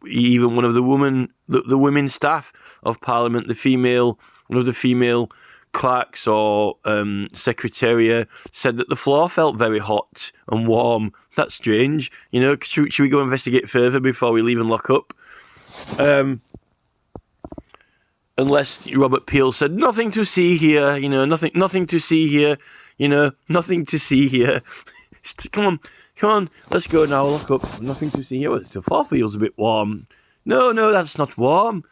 Even one of the women staff of Parliament, one of the female clerks or secretaria, said that the floor felt very hot and warm. That's strange. Should we go investigate further before we leave and lock up? Unless Robert Peel said, nothing to see here, nothing to see here, nothing to see here. Come on, let's go now, lock up. Nothing to see here. Well, the floor feels a bit warm. No, that's not warm,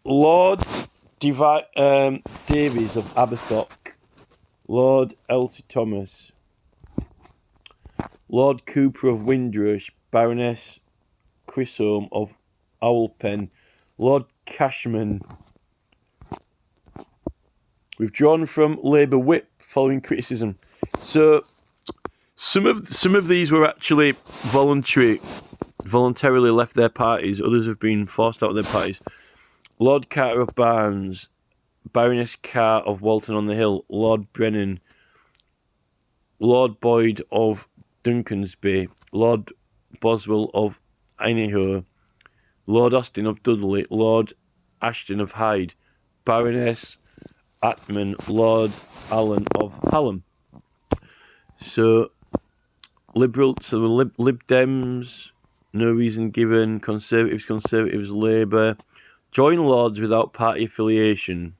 Lord Davies of Abersock, Lord Elsie Thomas, Lord Cooper of Windrush, Baroness Chisholm of Owlpen, Lord Cashman, withdrawn from Labour whip following criticism. So some of these were actually voluntarily left their parties. Others have been forced out of their parties. Lord Carter of Barnes, Baroness Carr of Walton on the Hill, Lord Brennan, Lord Boyd of Duncansby, Lord Boswell of Idaho, Lord Austin of Dudley, Lord Ashton of Hyde, Baroness Atman, Lord Allen of Hallam. So Lib Dems, no reason given. Conservatives, Labour. Join Lords without party affiliation.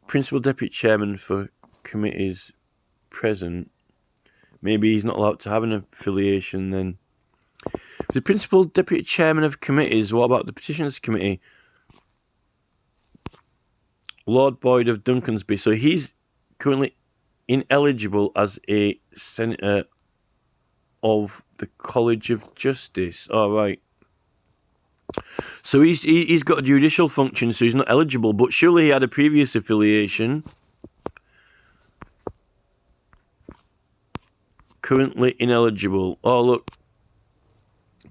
Principal Deputy Chairman for committees present. Maybe he's not allowed to have an affiliation then. The Principal Deputy Chairman of committees, what about the Petitions Committee? Lord Boyd of Duncansby. So he's currently ineligible as a senator of the College of Justice. All right. So he's got a judicial function, so he's not eligible. But surely he had a previous affiliation. Currently ineligible. Oh look,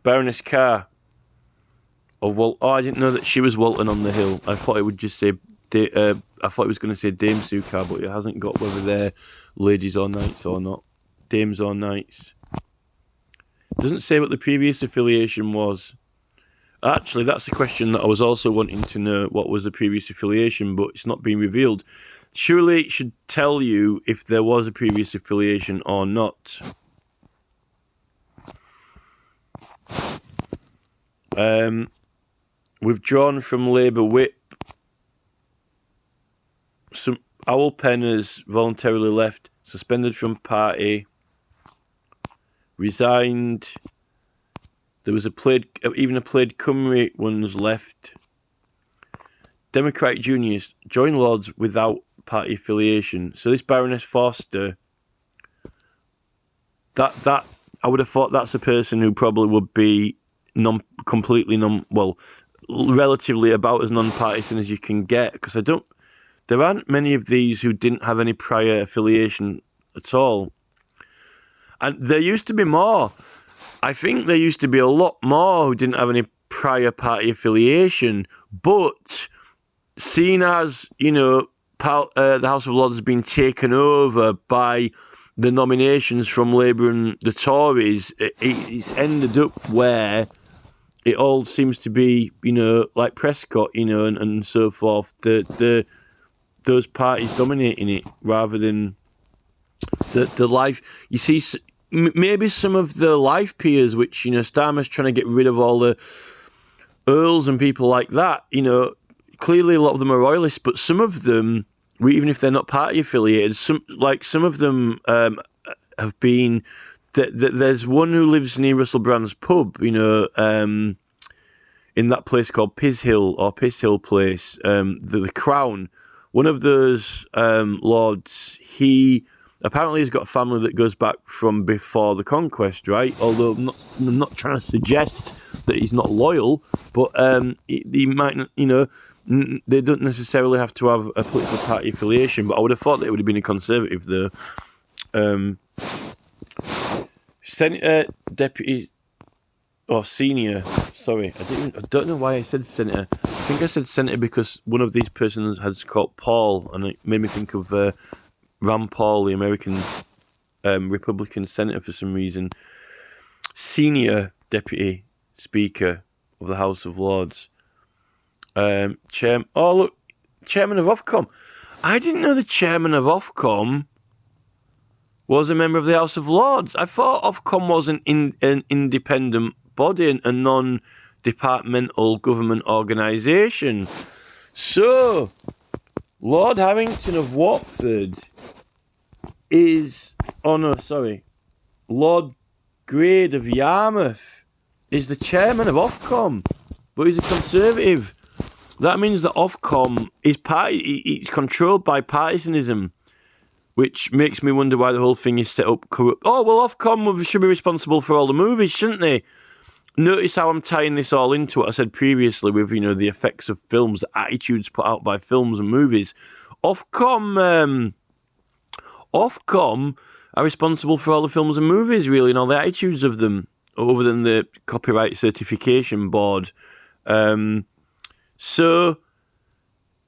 Baroness Carr of I didn't know that she was Walton on the Hill. I thought it would just say. I thought it was going to say Dame Sue Carr, but it hasn't got whether they're ladies or knights or not. Dames or knights. Doesn't say what the previous affiliation was. Actually, that's a question that I was also wanting to know. What was the previous affiliation, but it's not been revealed. Surely it should tell you if there was a previous affiliation or not. Withdrawn from Labour whip. Some Owl Penners voluntarily left, suspended from party, resigned. There was even a Plaid Cymru ones left. Democratic Juniors join Lords without party affiliation. So this Baroness Forster, that I would have thought that's a person who probably would be relatively about as non-partisan as you can get, because there aren't many of these who didn't have any prior affiliation at all. And there used to be more. I think there used to be a lot more who didn't have any prior party affiliation. But seeing as, the House of Lords has been taken over by the nominations from Labour and the Tories, it's ended up where it all seems to be, like Prescott, and so forth. Those parties dominating it rather than the life. You see, maybe some of the life peers, which, Starmer's trying to get rid of all the earls and people like that, clearly a lot of them are royalists, but some of them, even if they're not party affiliated, some of them have been. There's one who lives near Russell Brand's pub, in that place called Piss Hill Place, the Crown. One of those lords, he apparently has got a family that goes back from before the conquest, right? Although I'm not trying to suggest that he's not loyal, but he might, they don't necessarily have to have a political party affiliation. But I would have thought that it would have been a Conservative, though. Senator, Deputy, or Senior. Sorry, I don't know why I said Senator. I think I said Senator because one of these persons has called Paul, and it made me think of Rand Paul, the American Republican senator for some reason. Senior Deputy Speaker of the House of Lords. Chairman of Ofcom. I didn't know the chairman of Ofcom was a member of the House of Lords. I thought Ofcom was an independent body, a non-departmental government organisation. So, Lord Harrington of Watford is... Oh no, sorry. Lord Grade of Yarmouth is the chairman of Ofcom, but he's a Conservative. That means that Ofcom is it's controlled by partisanism, which makes me wonder why the whole thing is set up corrupt. Oh, well, Ofcom should be responsible for all the movies, shouldn't they? Notice how I'm tying this all into what I said previously with, the effects of films, the attitudes put out by films and movies. Ofcom are responsible for all the films and movies, really, and all the attitudes of them, other than the Copyright Certification Board. So,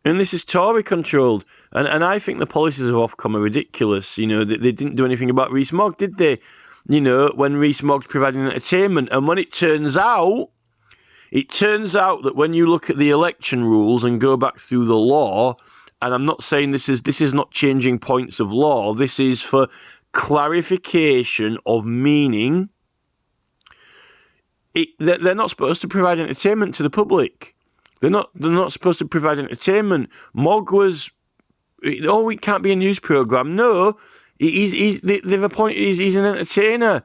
and this is Tory-controlled, and I think the policies of Ofcom are ridiculous. They didn't do anything about Rees-Mogg, did they? When Rees-Mogg's providing entertainment, and when it turns out that when you look at the election rules and go back through the law, and I'm not saying this is not changing points of law, this is for clarification of meaning. They're not supposed to provide entertainment to the public. They're not supposed to provide entertainment. Mogg was, it can't be a news programme. No, they've appointed, he's an entertainer.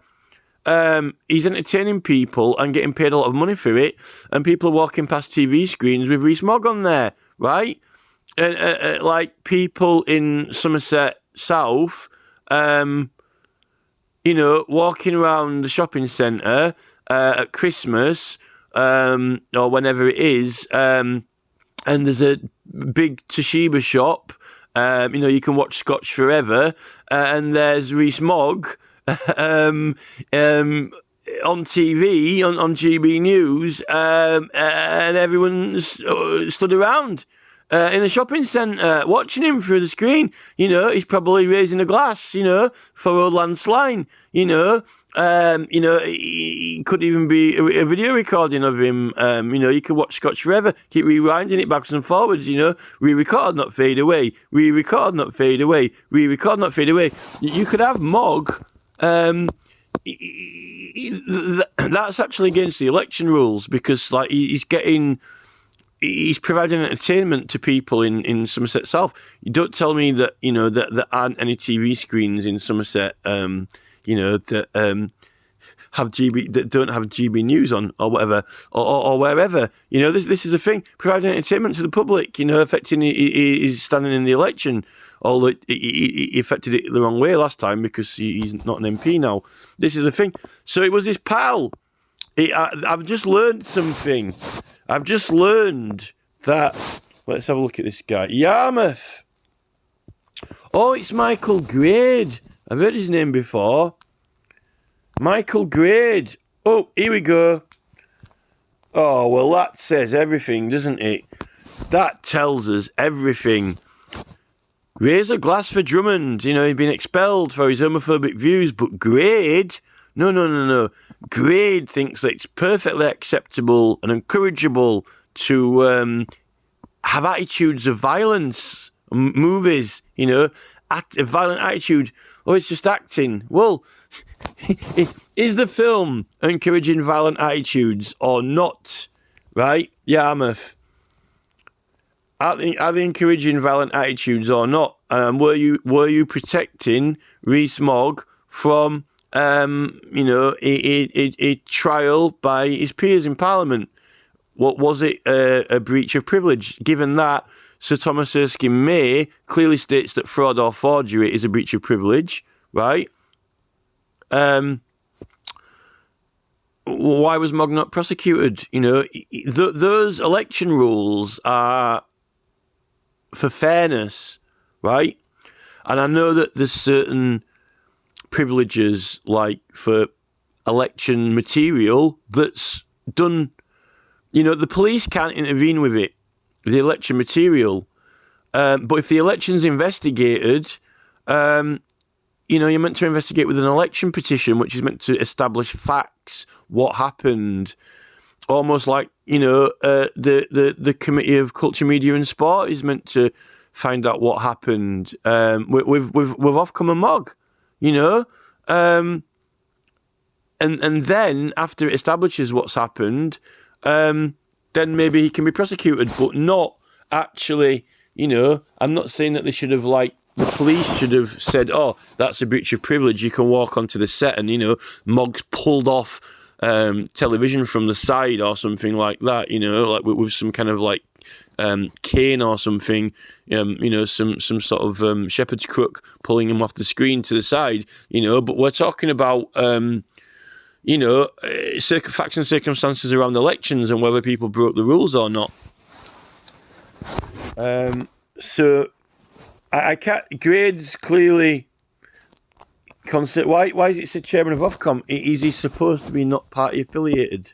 He's entertaining people and getting paid a lot of money for it, and people are walking past TV screens with Rees-Mogg on there, right? And like people in Somerset South, walking around the shopping centre at Christmas, or whenever it is, and there's a big Toshiba shop, you can watch Scotch Forever, and there's Rees-Mogg on TV, on GB News, and everyone's stood around in the shopping centre watching him through the screen. He's probably raising a glass, for Old Lance Line, it could even be a video recording of him. You could watch Scotch Forever, keep rewinding it backwards and forwards, re-record, not fade away, re-record, not fade away, re-record, not fade away. You could have Mogg. That's actually against the election rules, because he's providing entertainment to people in Somerset South. You don't tell me that, that there aren't any TV screens in Somerset, that don't have GB News on, or whatever, or wherever. This is the thing, providing entertainment to the public, affecting his standing in the election. Although he affected it the wrong way last time because he's not an MP now. This is the thing. So it was his pal. I've just learned something. I've just learned that... Let's have a look at this guy. Yarmouth. Oh, it's Michael Grade. I've heard his name before. Michael Grade. Oh, here we go. Oh, well, that says everything, doesn't it? That tells us everything. Raise a glass for Drummond. He's been expelled for his homophobic views, but Grade... No. Grade thinks that it's perfectly acceptable and encourageable to have attitudes of violence, movies, a violent attitude. Oh, it's just acting. Well, is the film encouraging violent attitudes or not? Right? Yarmouth. Are they encouraging violent attitudes or not? Were you protecting Rees-Mogg from a trial by his peers in Parliament? What was it? A breach of privilege? Given that Sir Thomas Erskine May clearly states that fraud or forgery is a breach of privilege, right? Why was Mogg not prosecuted? Those election rules are for fairness, right? And I know that there's certain privileges, like for election material that's done. You know, the police can't intervene with it, the election material. But if the election's investigated, you know, you're meant to investigate with an election petition, which is meant to establish facts, what happened. Almost like, you know, the Committee of Culture, Media and Sport is meant to find out what happened with Ofcom and Mog, you know. And then, after it establishes what's happened, then maybe he can be prosecuted, but not actually, you know, I'm not saying that they should have, like, the police should have said, oh, that's a breach of privilege, you can walk onto the set and, you know, Mog's pulled off television from the side or something like that, you know, like with some kind of like cane or something, you know, some sort of shepherd's crook pulling him off the screen to the side, you know. But we're talking about, you know, facts and circumstances around elections and whether people broke the rules or not. So I can't. Grades clearly. Why is it said chairman of Ofcom? Is he supposed to be not party affiliated?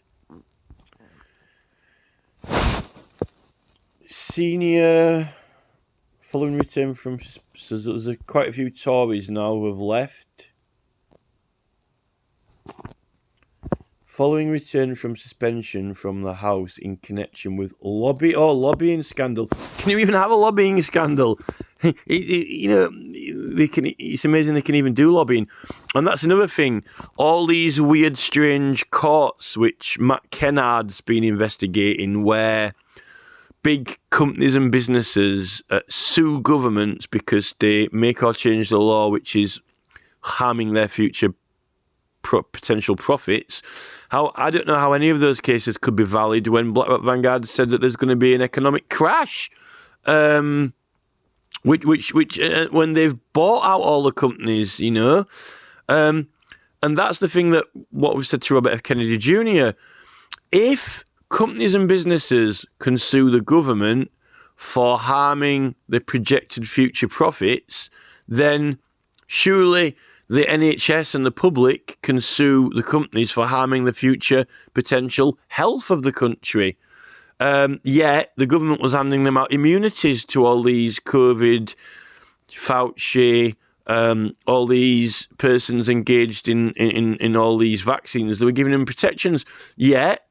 Senior, following return from, so there's quite a few Tories now who have left. Following return from suspension from the House in connection with lobbying scandal. Can you even have a lobbying scandal? You know, it's amazing they can even do lobbying. And that's another thing. All these weird, strange courts, which Matt Kennard's been investigating, where big companies and businesses sue governments because they make or change the law, which is harming their future potential profits. I don't know how any of those cases could be valid when BlackRock Vanguard said that there's going to be an economic crash, which when they've bought out all the companies, you know, and that's the thing that what we've said to Robert F. Kennedy Jr. If companies and businesses can sue the government for harming the projected future profits, then surely the NHS and the public can sue the companies for harming the future potential health of the country. Yet the government was handing them out immunities to all these COVID, Fauci, all these persons engaged in all these vaccines. They were giving them protections. Yet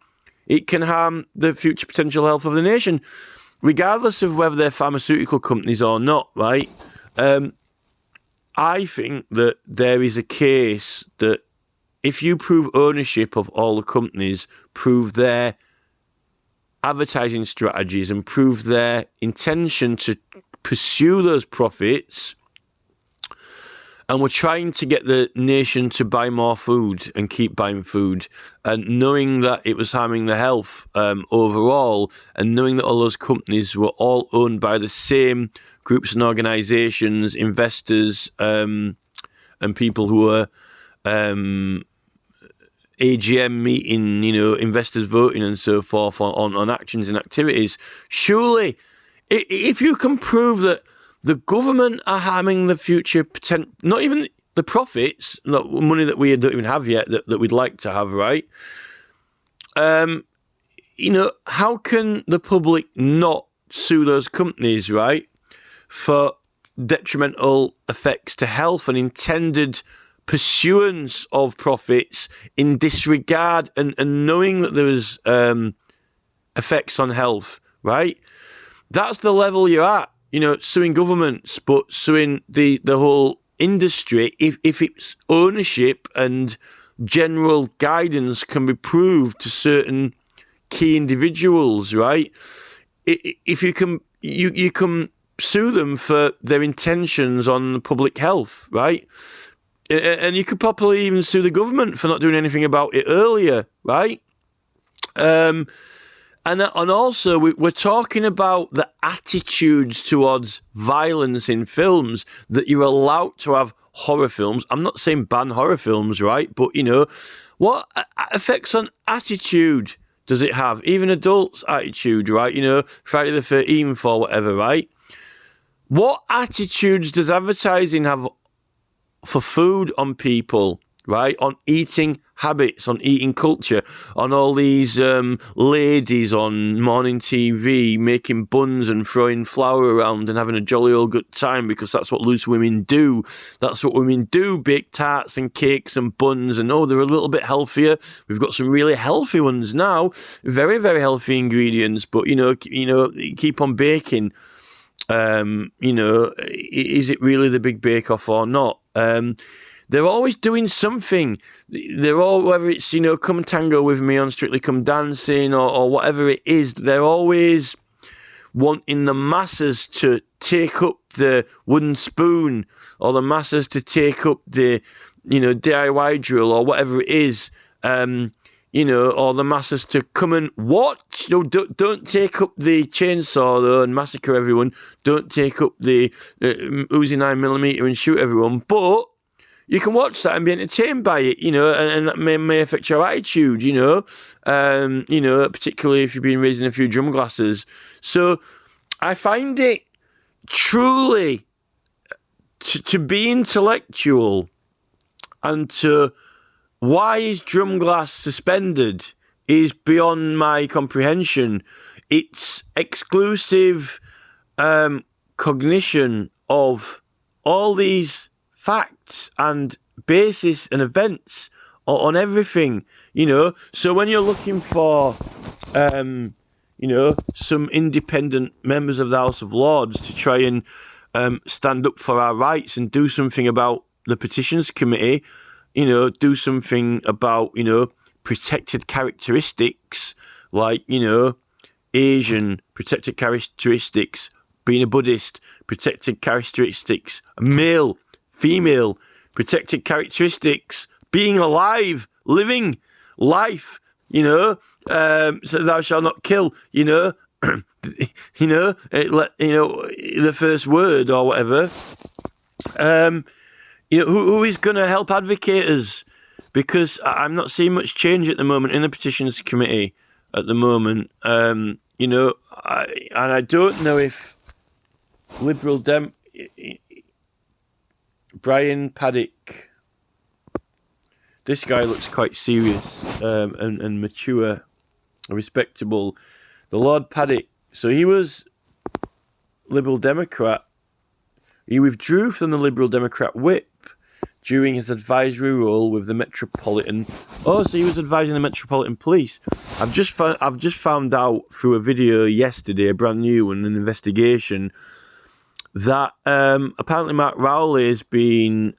it can harm the future potential health of the nation, regardless of whether they're pharmaceutical companies or not, right? I think that there is a case that if you prove ownership of all the companies, prove their advertising strategies and prove their intention to pursue those profits, and we're trying to get the nation to buy more food and keep buying food, and knowing that it was harming the health overall, and knowing that all those companies were all owned by the same groups and organisations, investors, and people who were AGM meeting, you know, investors voting and so forth on actions and activities. Surely, if you can prove that the government are harming the future potential, not even the profits, not money that we don't even have yet, that we'd like to have, right? You know, how can the public not sue those companies, right, for detrimental effects to health and intended pursuance of profits in disregard and knowing that there was effects on health, right? That's the level you're at. You know, suing governments, but suing the whole industry, if its ownership and general guidance can be proved to certain key individuals, right? If you can, you can sue them for their intentions on public health, right? And you could probably even sue the government for not doing anything about it earlier, right? And also, we're talking about the attitudes towards violence in films, that you're allowed to have horror films. I'm not saying ban horror films, right? But, you know, what effects on attitude does it have? Even adults' attitude, right? You know, Friday the 13th or whatever, right? What attitudes does advertising have for food on people, right? On eating habits, on eating culture, on all these ladies on morning TV making buns and throwing flour around and having a jolly old good time, because that's what loose women do. That's what women do, bake tarts and cakes and buns, and they're a little bit healthier. We've got some really healthy ones now, very, very healthy ingredients, but, keep on baking. Is it really the big bake-off or not? They're always doing something. Whether it's, Come Tango With Me on Strictly Come Dancing or whatever it is, they're always wanting the masses to take up the wooden spoon, or the masses to take up the, DIY drill or whatever it is, or the masses to come and watch. No, don't take up the chainsaw though and massacre everyone. Don't take up the Uzi 9mm and shoot everyone. But you can watch that and be entertained by it, and that may affect your attitude, particularly if you've been raising a few drum glasses. So I find it truly to be intellectual and to why is Drumglass suspended is beyond my comprehension. It's exclusive cognition of all these facts and basis and events on everything, So when you're looking for, some independent members of the House of Lords to try and stand up for our rights and do something about the Petitions Committee, do something about, protected characteristics, like, Asian protected characteristics, being a Buddhist, protected characteristics, male, female, protected characteristics, being alive, living life, so thou shalt not kill, the first word or whatever. Who is going to help advocate us? Because I'm not seeing much change at the moment in the Petitions Committee at the moment. And I don't know if Brian Paddock, this guy looks quite serious and mature, respectable. The Lord Paddock, so he was Liberal Democrat. He withdrew from the Liberal Democrat whip during his advisory role with the Metropolitan. Oh, so he was advising the Metropolitan Police. I've just found out through a video yesterday, a brand new one, an investigation, that apparently Mark Rowley has been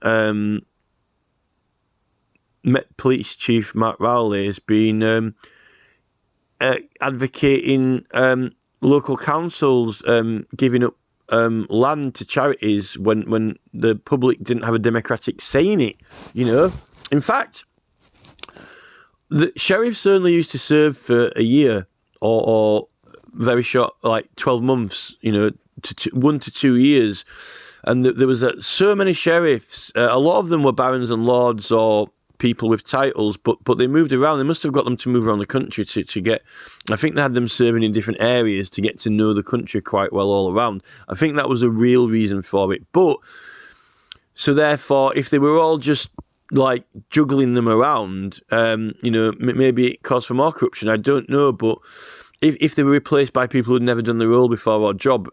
Met Police Chief Mark Rowley has been advocating local councils giving up land to charities when the public didn't have a democratic say in it, In fact, the sheriffs only used to serve for a year or very short, like 12 months, to 1 to 2 years. And there was so many sheriffs. A lot of them were barons and lords or people with titles, but they moved around. They must have got them to move around the country to get, I think they had them serving in different areas to get to know the country quite well all around. I think that was a real reason for it. But, so therefore, if they were all just like juggling them around, maybe it caused for more corruption. I don't know, but if they were replaced by people who'd never done the role before or job,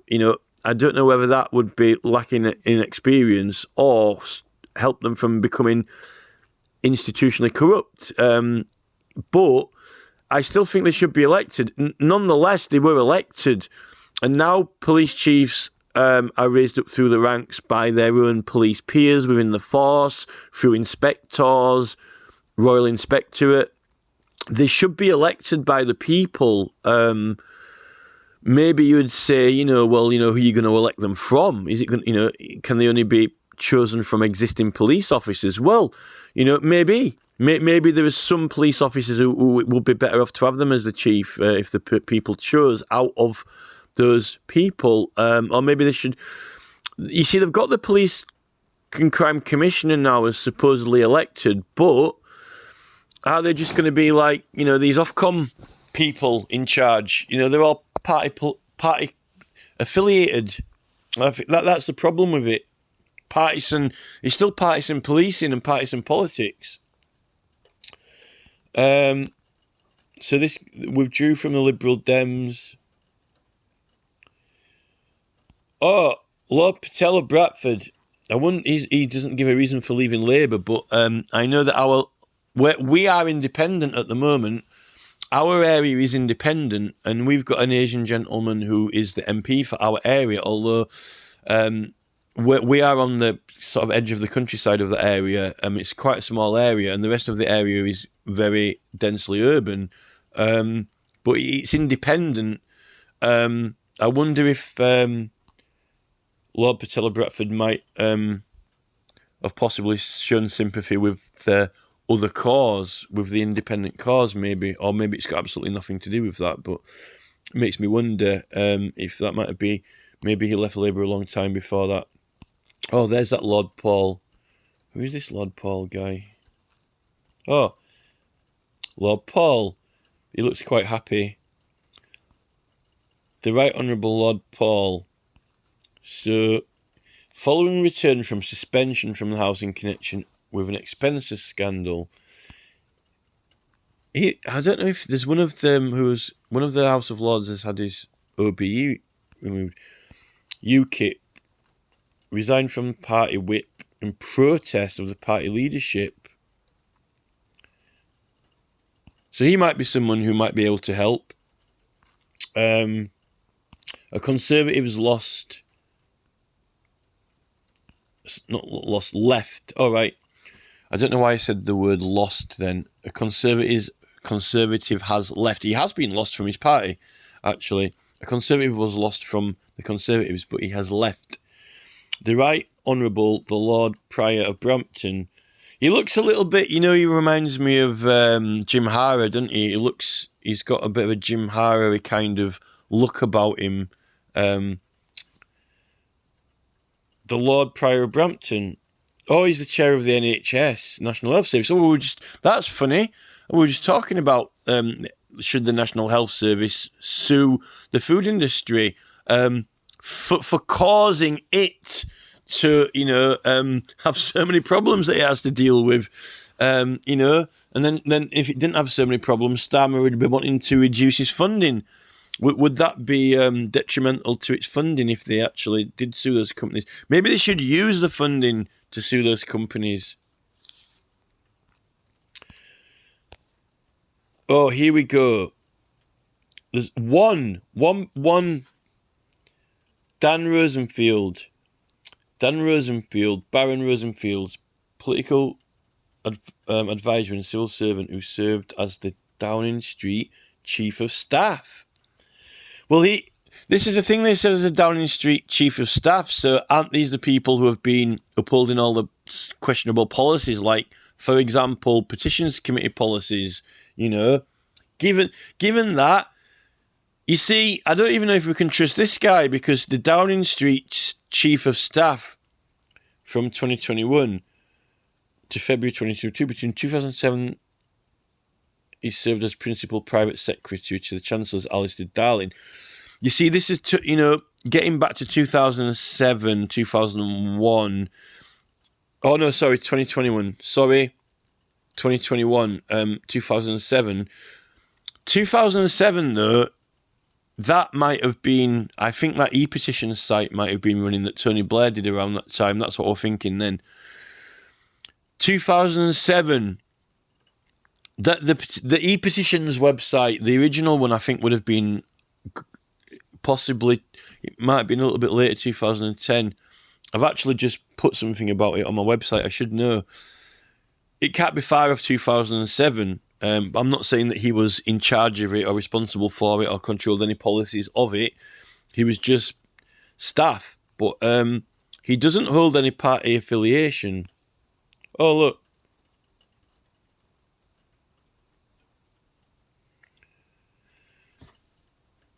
I don't know whether that would be lacking in experience or help them from becoming institutionally corrupt. But I still think they should be elected. Nonetheless, they were elected, and now police chiefs are raised up through the ranks by their own police peers within the force, through inspectors, Royal Inspectorate. They should be elected by the people. Maybe you would say, who are you going to elect them from? Is it going, can they only be chosen from existing police officers? Well, maybe there is some police officers who it would be better off to have them as the chief if the people chose out of those people, or maybe they should. You see, they've got the police and crime commissioner now as supposedly elected, but are they just going to be like these Ofcom people in charge? They're all party affiliated. I think that's the problem with it. Partisan, it's still partisan policing and partisan politics. So this withdrew from the Liberal Dems. Oh, Lord Patel of Bradford. He doesn't give a reason for leaving Labour, but I know that we are independent at the moment. Our area is independent, and we've got an Asian gentleman who is the MP for our area, although we are on the sort of edge of the countryside of the area. It's quite a small area, and the rest of the area is very densely urban. But it's independent. I wonder if Lord Patel of Bradford might have possibly shown sympathy with the other cause, with the independent cause, maybe, or maybe it's got absolutely nothing to do with that. But it makes me wonder if that might be. Maybe he left Labour a long time before that. Oh, there's that Lord Paul. Who is this Lord Paul guy? Oh, Lord Paul. He looks quite happy. The Right Honourable Lord Paul. So, following return from suspension from the House in connection with an expenses scandal, I don't know if there's one of them one of the House of Lords has had his OBE removed. UKIP resigned from party whip in protest of the party leadership. So he might be someone who might be able to help. A Conservatives left. All right. I don't know why I said the word lost then. A Conservative has left. He has been lost from his party, actually. A Conservative was lost from the Conservatives, but he has left. The Right Honourable, the Lord Prior of Brampton. He looks a little bit, he reminds me of Jim Hara, doesn't he? He's got a bit of a Jim Hara kind of look about him. The Lord Prior of Brampton. Oh, he's the chair of the NHS, National Health Service. Oh, that's funny. We were just talking about should the National Health Service sue the food industry for causing it to, have so many problems that it has to deal with, and then if it didn't have so many problems, Starmer would be wanting to reduce his funding. Would that be detrimental to its funding if they actually did sue those companies? Maybe they should use the funding to sue those companies. Oh, here we go. There's one Dan Rosenfield, Baron Rosenfield's political advisor and civil servant who served as the Downing Street Chief of Staff. Well, this is the thing they said as a Downing Street Chief of Staff, so aren't these the people who have been upholding all the questionable policies, like, for example, petitions committee policies, Given that, you see, I don't even know if we can trust this guy, because the Downing Street Chief of Staff from 2021 to February 2022, between 2007, he served as Principal Private Secretary to the Chancellor's Alistair Darling. You see, this is, getting back to 2007, 2001. Oh, no, sorry, 2021. 2021, 2007. 2007, though, that might have been, I think that e-petition site might have been running that Tony Blair did around that time. That's what we're thinking then. 2007, the e-petitions website, the original one, I think would have been possibly, it might have been a little bit later, 2010. I've actually just put something about it on my website. I should know. It can't be far off 2007. I'm not saying that he was in charge of it or responsible for it or controlled any policies of it. He was just staff. But he doesn't hold any party affiliation. Oh, look.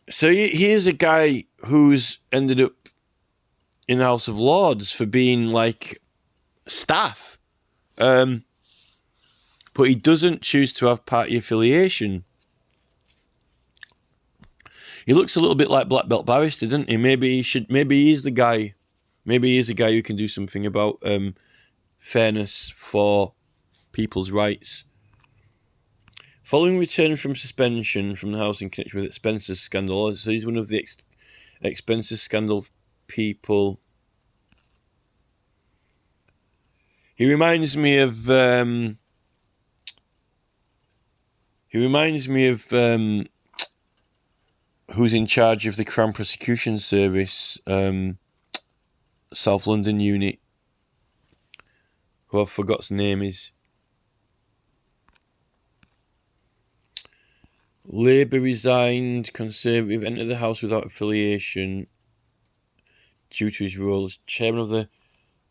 So here's a guy who's ended up in the House of Lords for being, like, staff. But he doesn't choose to have party affiliation. He looks a little bit like Black Belt Barrister, doesn't he? Maybe he's the guy. Maybe he's the guy who can do something about fairness for people's rights. Following return from suspension from the House in connection with expenses scandal. So he's one of the expenses scandal people. He reminds me of who's in charge of the Crown Prosecution Service, South London unit, who I forgot his name is. Labour resigned, Conservative entered the House without affiliation due to his role as chairman of the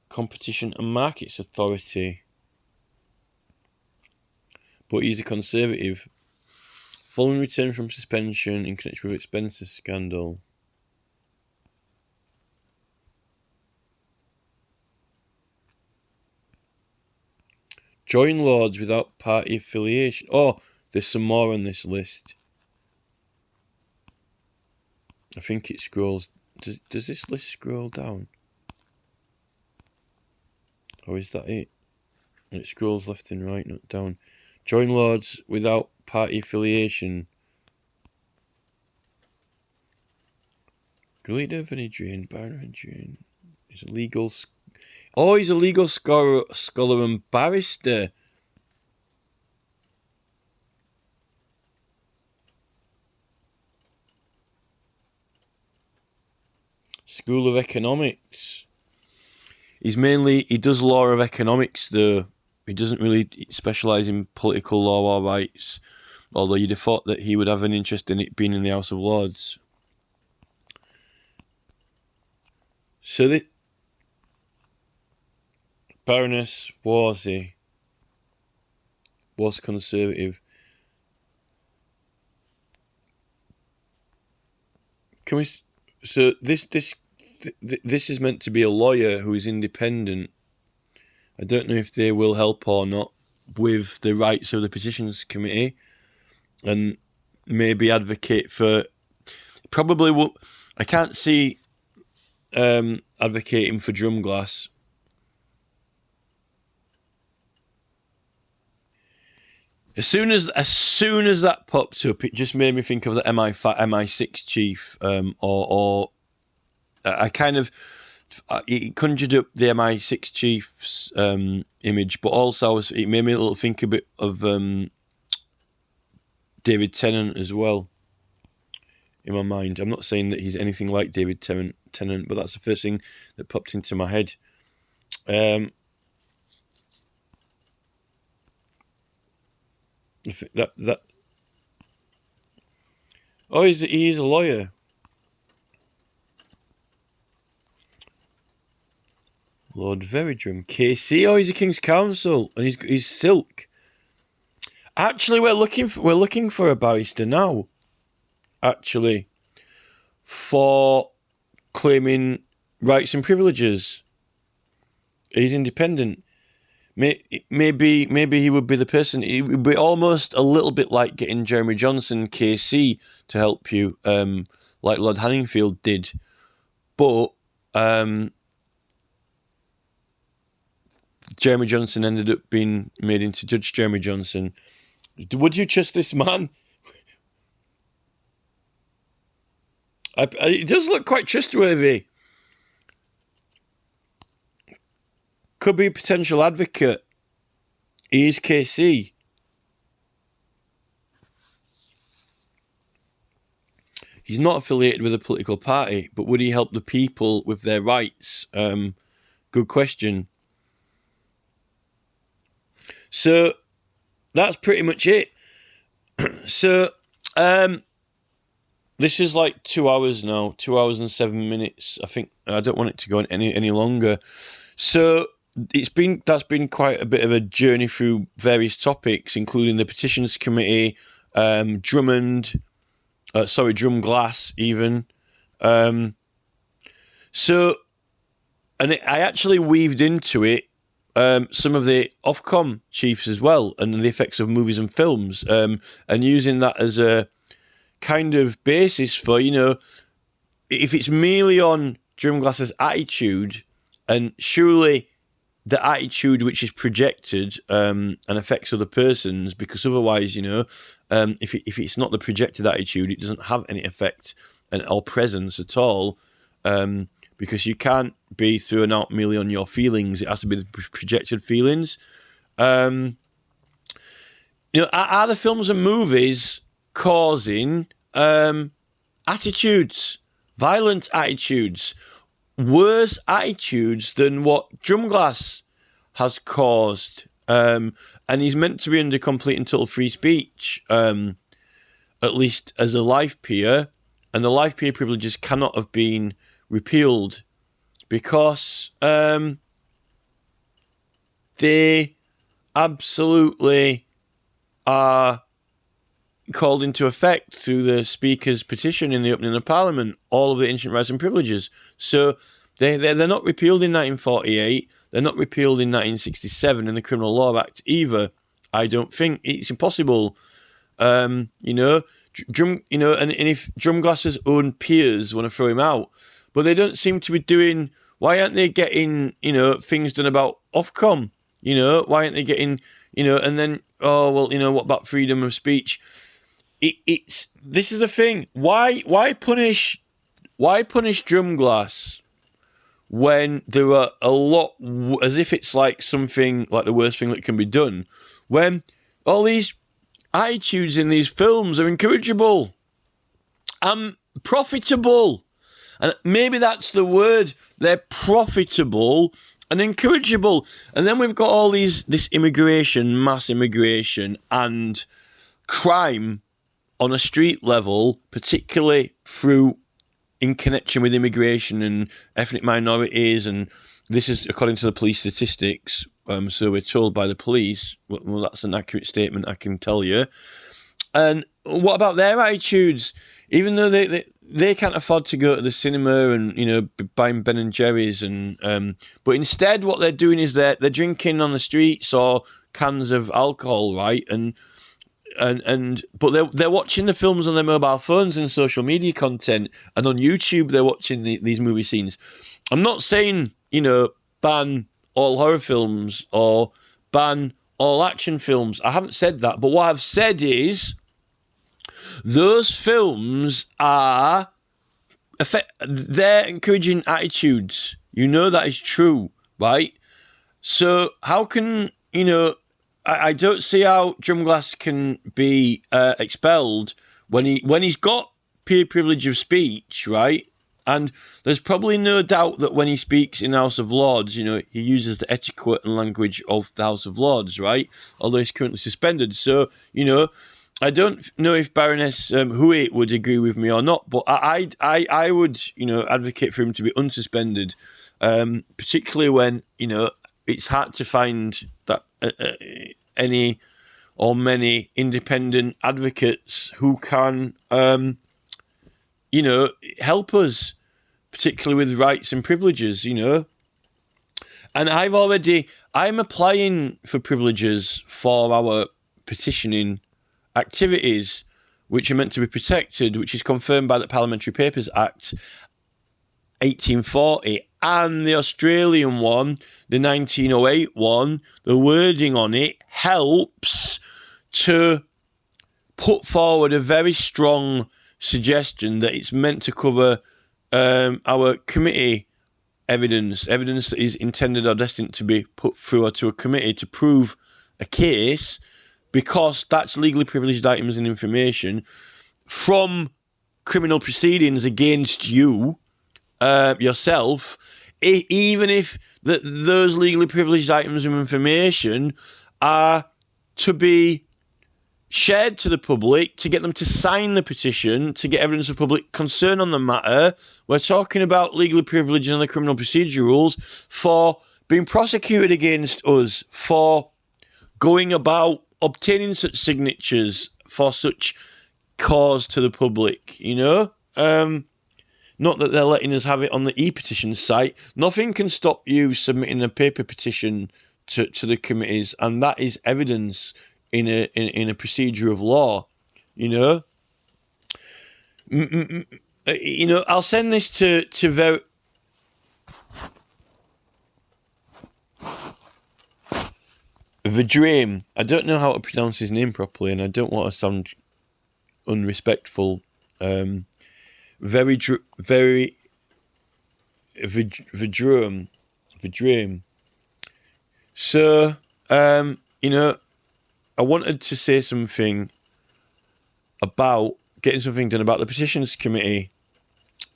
Competition and Markets Authority. But he's a Conservative. Following return from suspension in connection with expenses scandal. Join Lords without party affiliation. Oh, there's some more on this list. I think it scrolls. Does this list scroll down? Or is that it? It scrolls left and right, not down. Join Lords without party affiliation. Leader of Adrian, Baron of Adrian. He's a legal. He's a legal scholar and barrister. School of Economics. He does law of economics though. He doesn't really specialise in political law or rights, although you'd have thought that he would have an interest in it being in the House of Lords. So the Baroness Wolsey was Conservative. Can we? So this is meant to be a lawyer who is independent. I don't know if they will help or not with the rights of the Petitions Committee, and maybe advocate for. Probably will. I can't see advocating for Drumglass. As soon as that popped up, it just made me think of the MI6 chief, I kind of it conjured up the MI6 chief's image, but also it made me a little think a bit of David Tennant as well in my mind. I'm not saying that he's anything like David Tennant, but that's the first thing that popped into my head. He's a lawyer. Lord Veridrum, KC. He's a King's Counsel, and he's Silk. Actually, we're looking for a barrister now. Actually, for claiming rights and privileges. He's independent. Maybe he would be the person. It would be almost a little bit like getting Jeremy Johnson, KC, to help you, like Lord Hanningfield did. But Jeremy Johnson ended up being made into Judge Jeremy Johnson. Would you trust this man? It does look quite trustworthy. Could be a potential advocate. He is KC. He's not affiliated with a political party, but would he help the people with their rights? Good question. So that's pretty much it. So this is like 2 hours now, 2 hours and 7 minutes. I think I don't want it to go on any longer. So that's been quite a bit of a journey through various topics, including the Petitions Committee, Drumglass even. I actually weaved into it some of the Ofcom chiefs as well, and the effects of movies and films, and using that as a kind of basis for, if it's merely on Drumglass's attitude, and surely the attitude which is projected and affects other persons, because otherwise, if it's not the projected attitude, it doesn't have any effect or presence at all, because you can't be thrown out merely on your feelings. It has to be the projected feelings. Are the films and movies causing attitudes, violent attitudes, worse attitudes than what Drumglass has caused? And he's meant to be under complete and total free speech, at least as a life peer, and the life peer privileges cannot have been repealed because they absolutely are called into effect through the Speaker's petition in the opening of Parliament, all of the ancient rights and privileges. So they're not repealed in 1948, they're not repealed in 1967 in the Criminal Law Act either. I don't think it's impossible. And if Drumglass's own peers want to throw him out, but they don't seem to be doing. Why aren't they getting things done about Ofcom? Why aren't they getting and then what about freedom of speech? This is the thing. Why punish Drumglass when there are a lot, as if it's like something like the worst thing that can be done, when all these attitudes in these films are encourageable and profitable. And maybe that's the word. They're profitable and encourageable. And then we've got all this immigration, mass immigration, and crime on a street level, particularly in connection with immigration and ethnic minorities. And this is according to the police statistics. So we're told by the police. Well, that's an accurate statement, I can tell you. And what about their attitudes? Even though they can't afford to go to the cinema and buying Ben and Jerry's, but instead what they're doing is they're drinking on the streets or cans of alcohol, right? But they're watching the films on their mobile phones and social media content, and on YouTube they're watching these movie scenes. I'm not saying ban all horror films or ban all action films. I haven't said that, but what I've said is those films they're encouraging attitudes. That is true, right? So how can I don't see how Drumglass can be expelled when he's got peer privilege of speech, right? And there's probably no doubt that when he speaks in the House of Lords, he uses the etiquette and language of the House of Lords, right? Although he's currently suspended. So, I don't know if Baroness Hui would agree with me or not, but I would, advocate for him to be unsuspended, particularly when, it's hard to find that any or many independent advocates who can, help us, particularly with rights and privileges, And I'm applying for privileges for our petitioning activities, which are meant to be protected, which is confirmed by the Parliamentary Papers Act 1840 and the Australian one, the 1908 one. The wording on it helps to put forward a very strong suggestion that it's meant to cover our committee evidence that is intended or destined to be put through to a committee to prove a case, because that's legally privileged items and information from criminal proceedings against you, yourself, even if those legally privileged items of information are to be shared to the public, to get them to sign the petition, to get evidence of public concern on the matter. We're talking about legally privileged and the criminal procedure rules for being prosecuted against us for going about obtaining such signatures for such cause to the public, Not that they're letting us have it on the e-petition site. Nothing can stop you submitting a paper petition to the committees, and that is evidence in a procedure of law, I'll send this to very. Vidream. I don't know how to pronounce his name properly, and I don't want to sound unrespectful. Vidream. So, you know, I wanted to say something about getting something done about the petitions committee.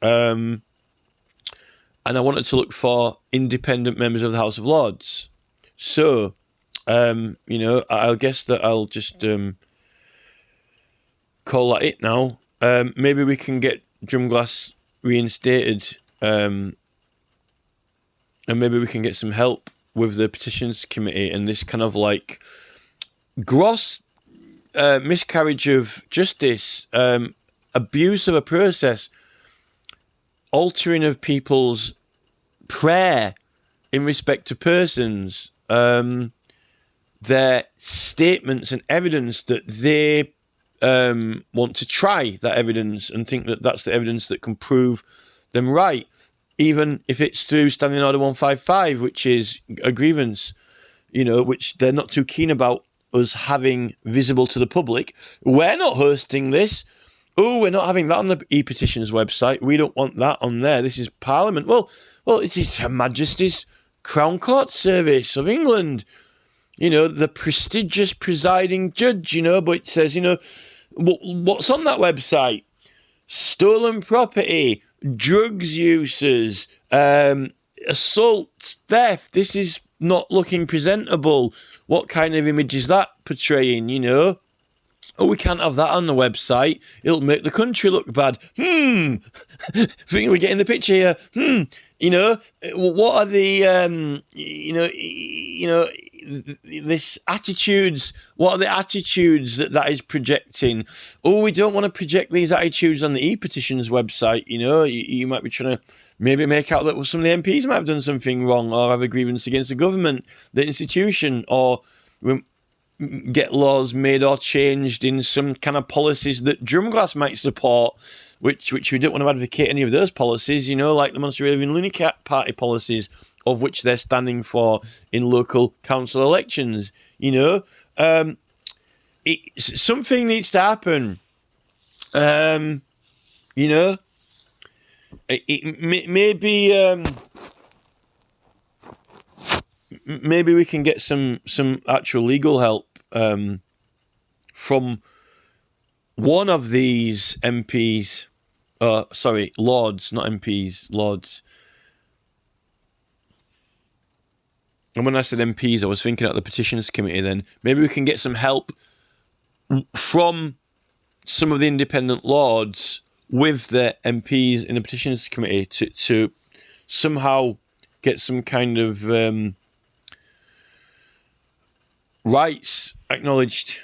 And I wanted to look for independent members of the House of Lords. So, you know, I'll guess that I'll just call that it now. Maybe we can get Drumglass reinstated, and maybe we can get some help with the petitions committee and this kind of like gross miscarriage of justice, abuse of a process, altering of people's prayer in respect to persons, their statements and evidence that they want to try that evidence and think that that's the evidence that can prove them right, even if it's through Standing Order 155, which is a grievance, you know, which they're not too keen about us having visible to the public. We're not hosting this. Oh, we're not having that on the e-petitions website. We don't want that on there. This is Parliament. Well, it's Her Majesty's Crown Court Service of England. You know, the prestigious presiding judge, you know, but it says, you know, what's on that website? Stolen property, drugs users, assault, theft. This is not looking presentable. What kind of image is that portraying, you know? Oh, we can't have that on the website. It'll make the country look bad. Think we're getting the picture here. You know, what are the, this attitudes? What are the attitudes that is projecting? Oh, we don't want to project these attitudes on the e-petitions website. You know, you might be trying to maybe make out that some of the MPs might have done something wrong or have a grievance against the government, the institution, or get laws made or changed in some kind of policies that Drumglass might support, which we don't want to advocate any of those policies, you know, like the Monster Raving Lunatic Party policies, of which they're standing for in local council elections, you know. Something needs to happen. You know, maybe we can get some actual legal help from one of these MPs. Lords, not MPs, Lords. And when I said MPs, I was thinking of the petitions committee then. Maybe we can get some help from some of the independent Lords with the MPs in the petitions committee to somehow get some kind of rights acknowledged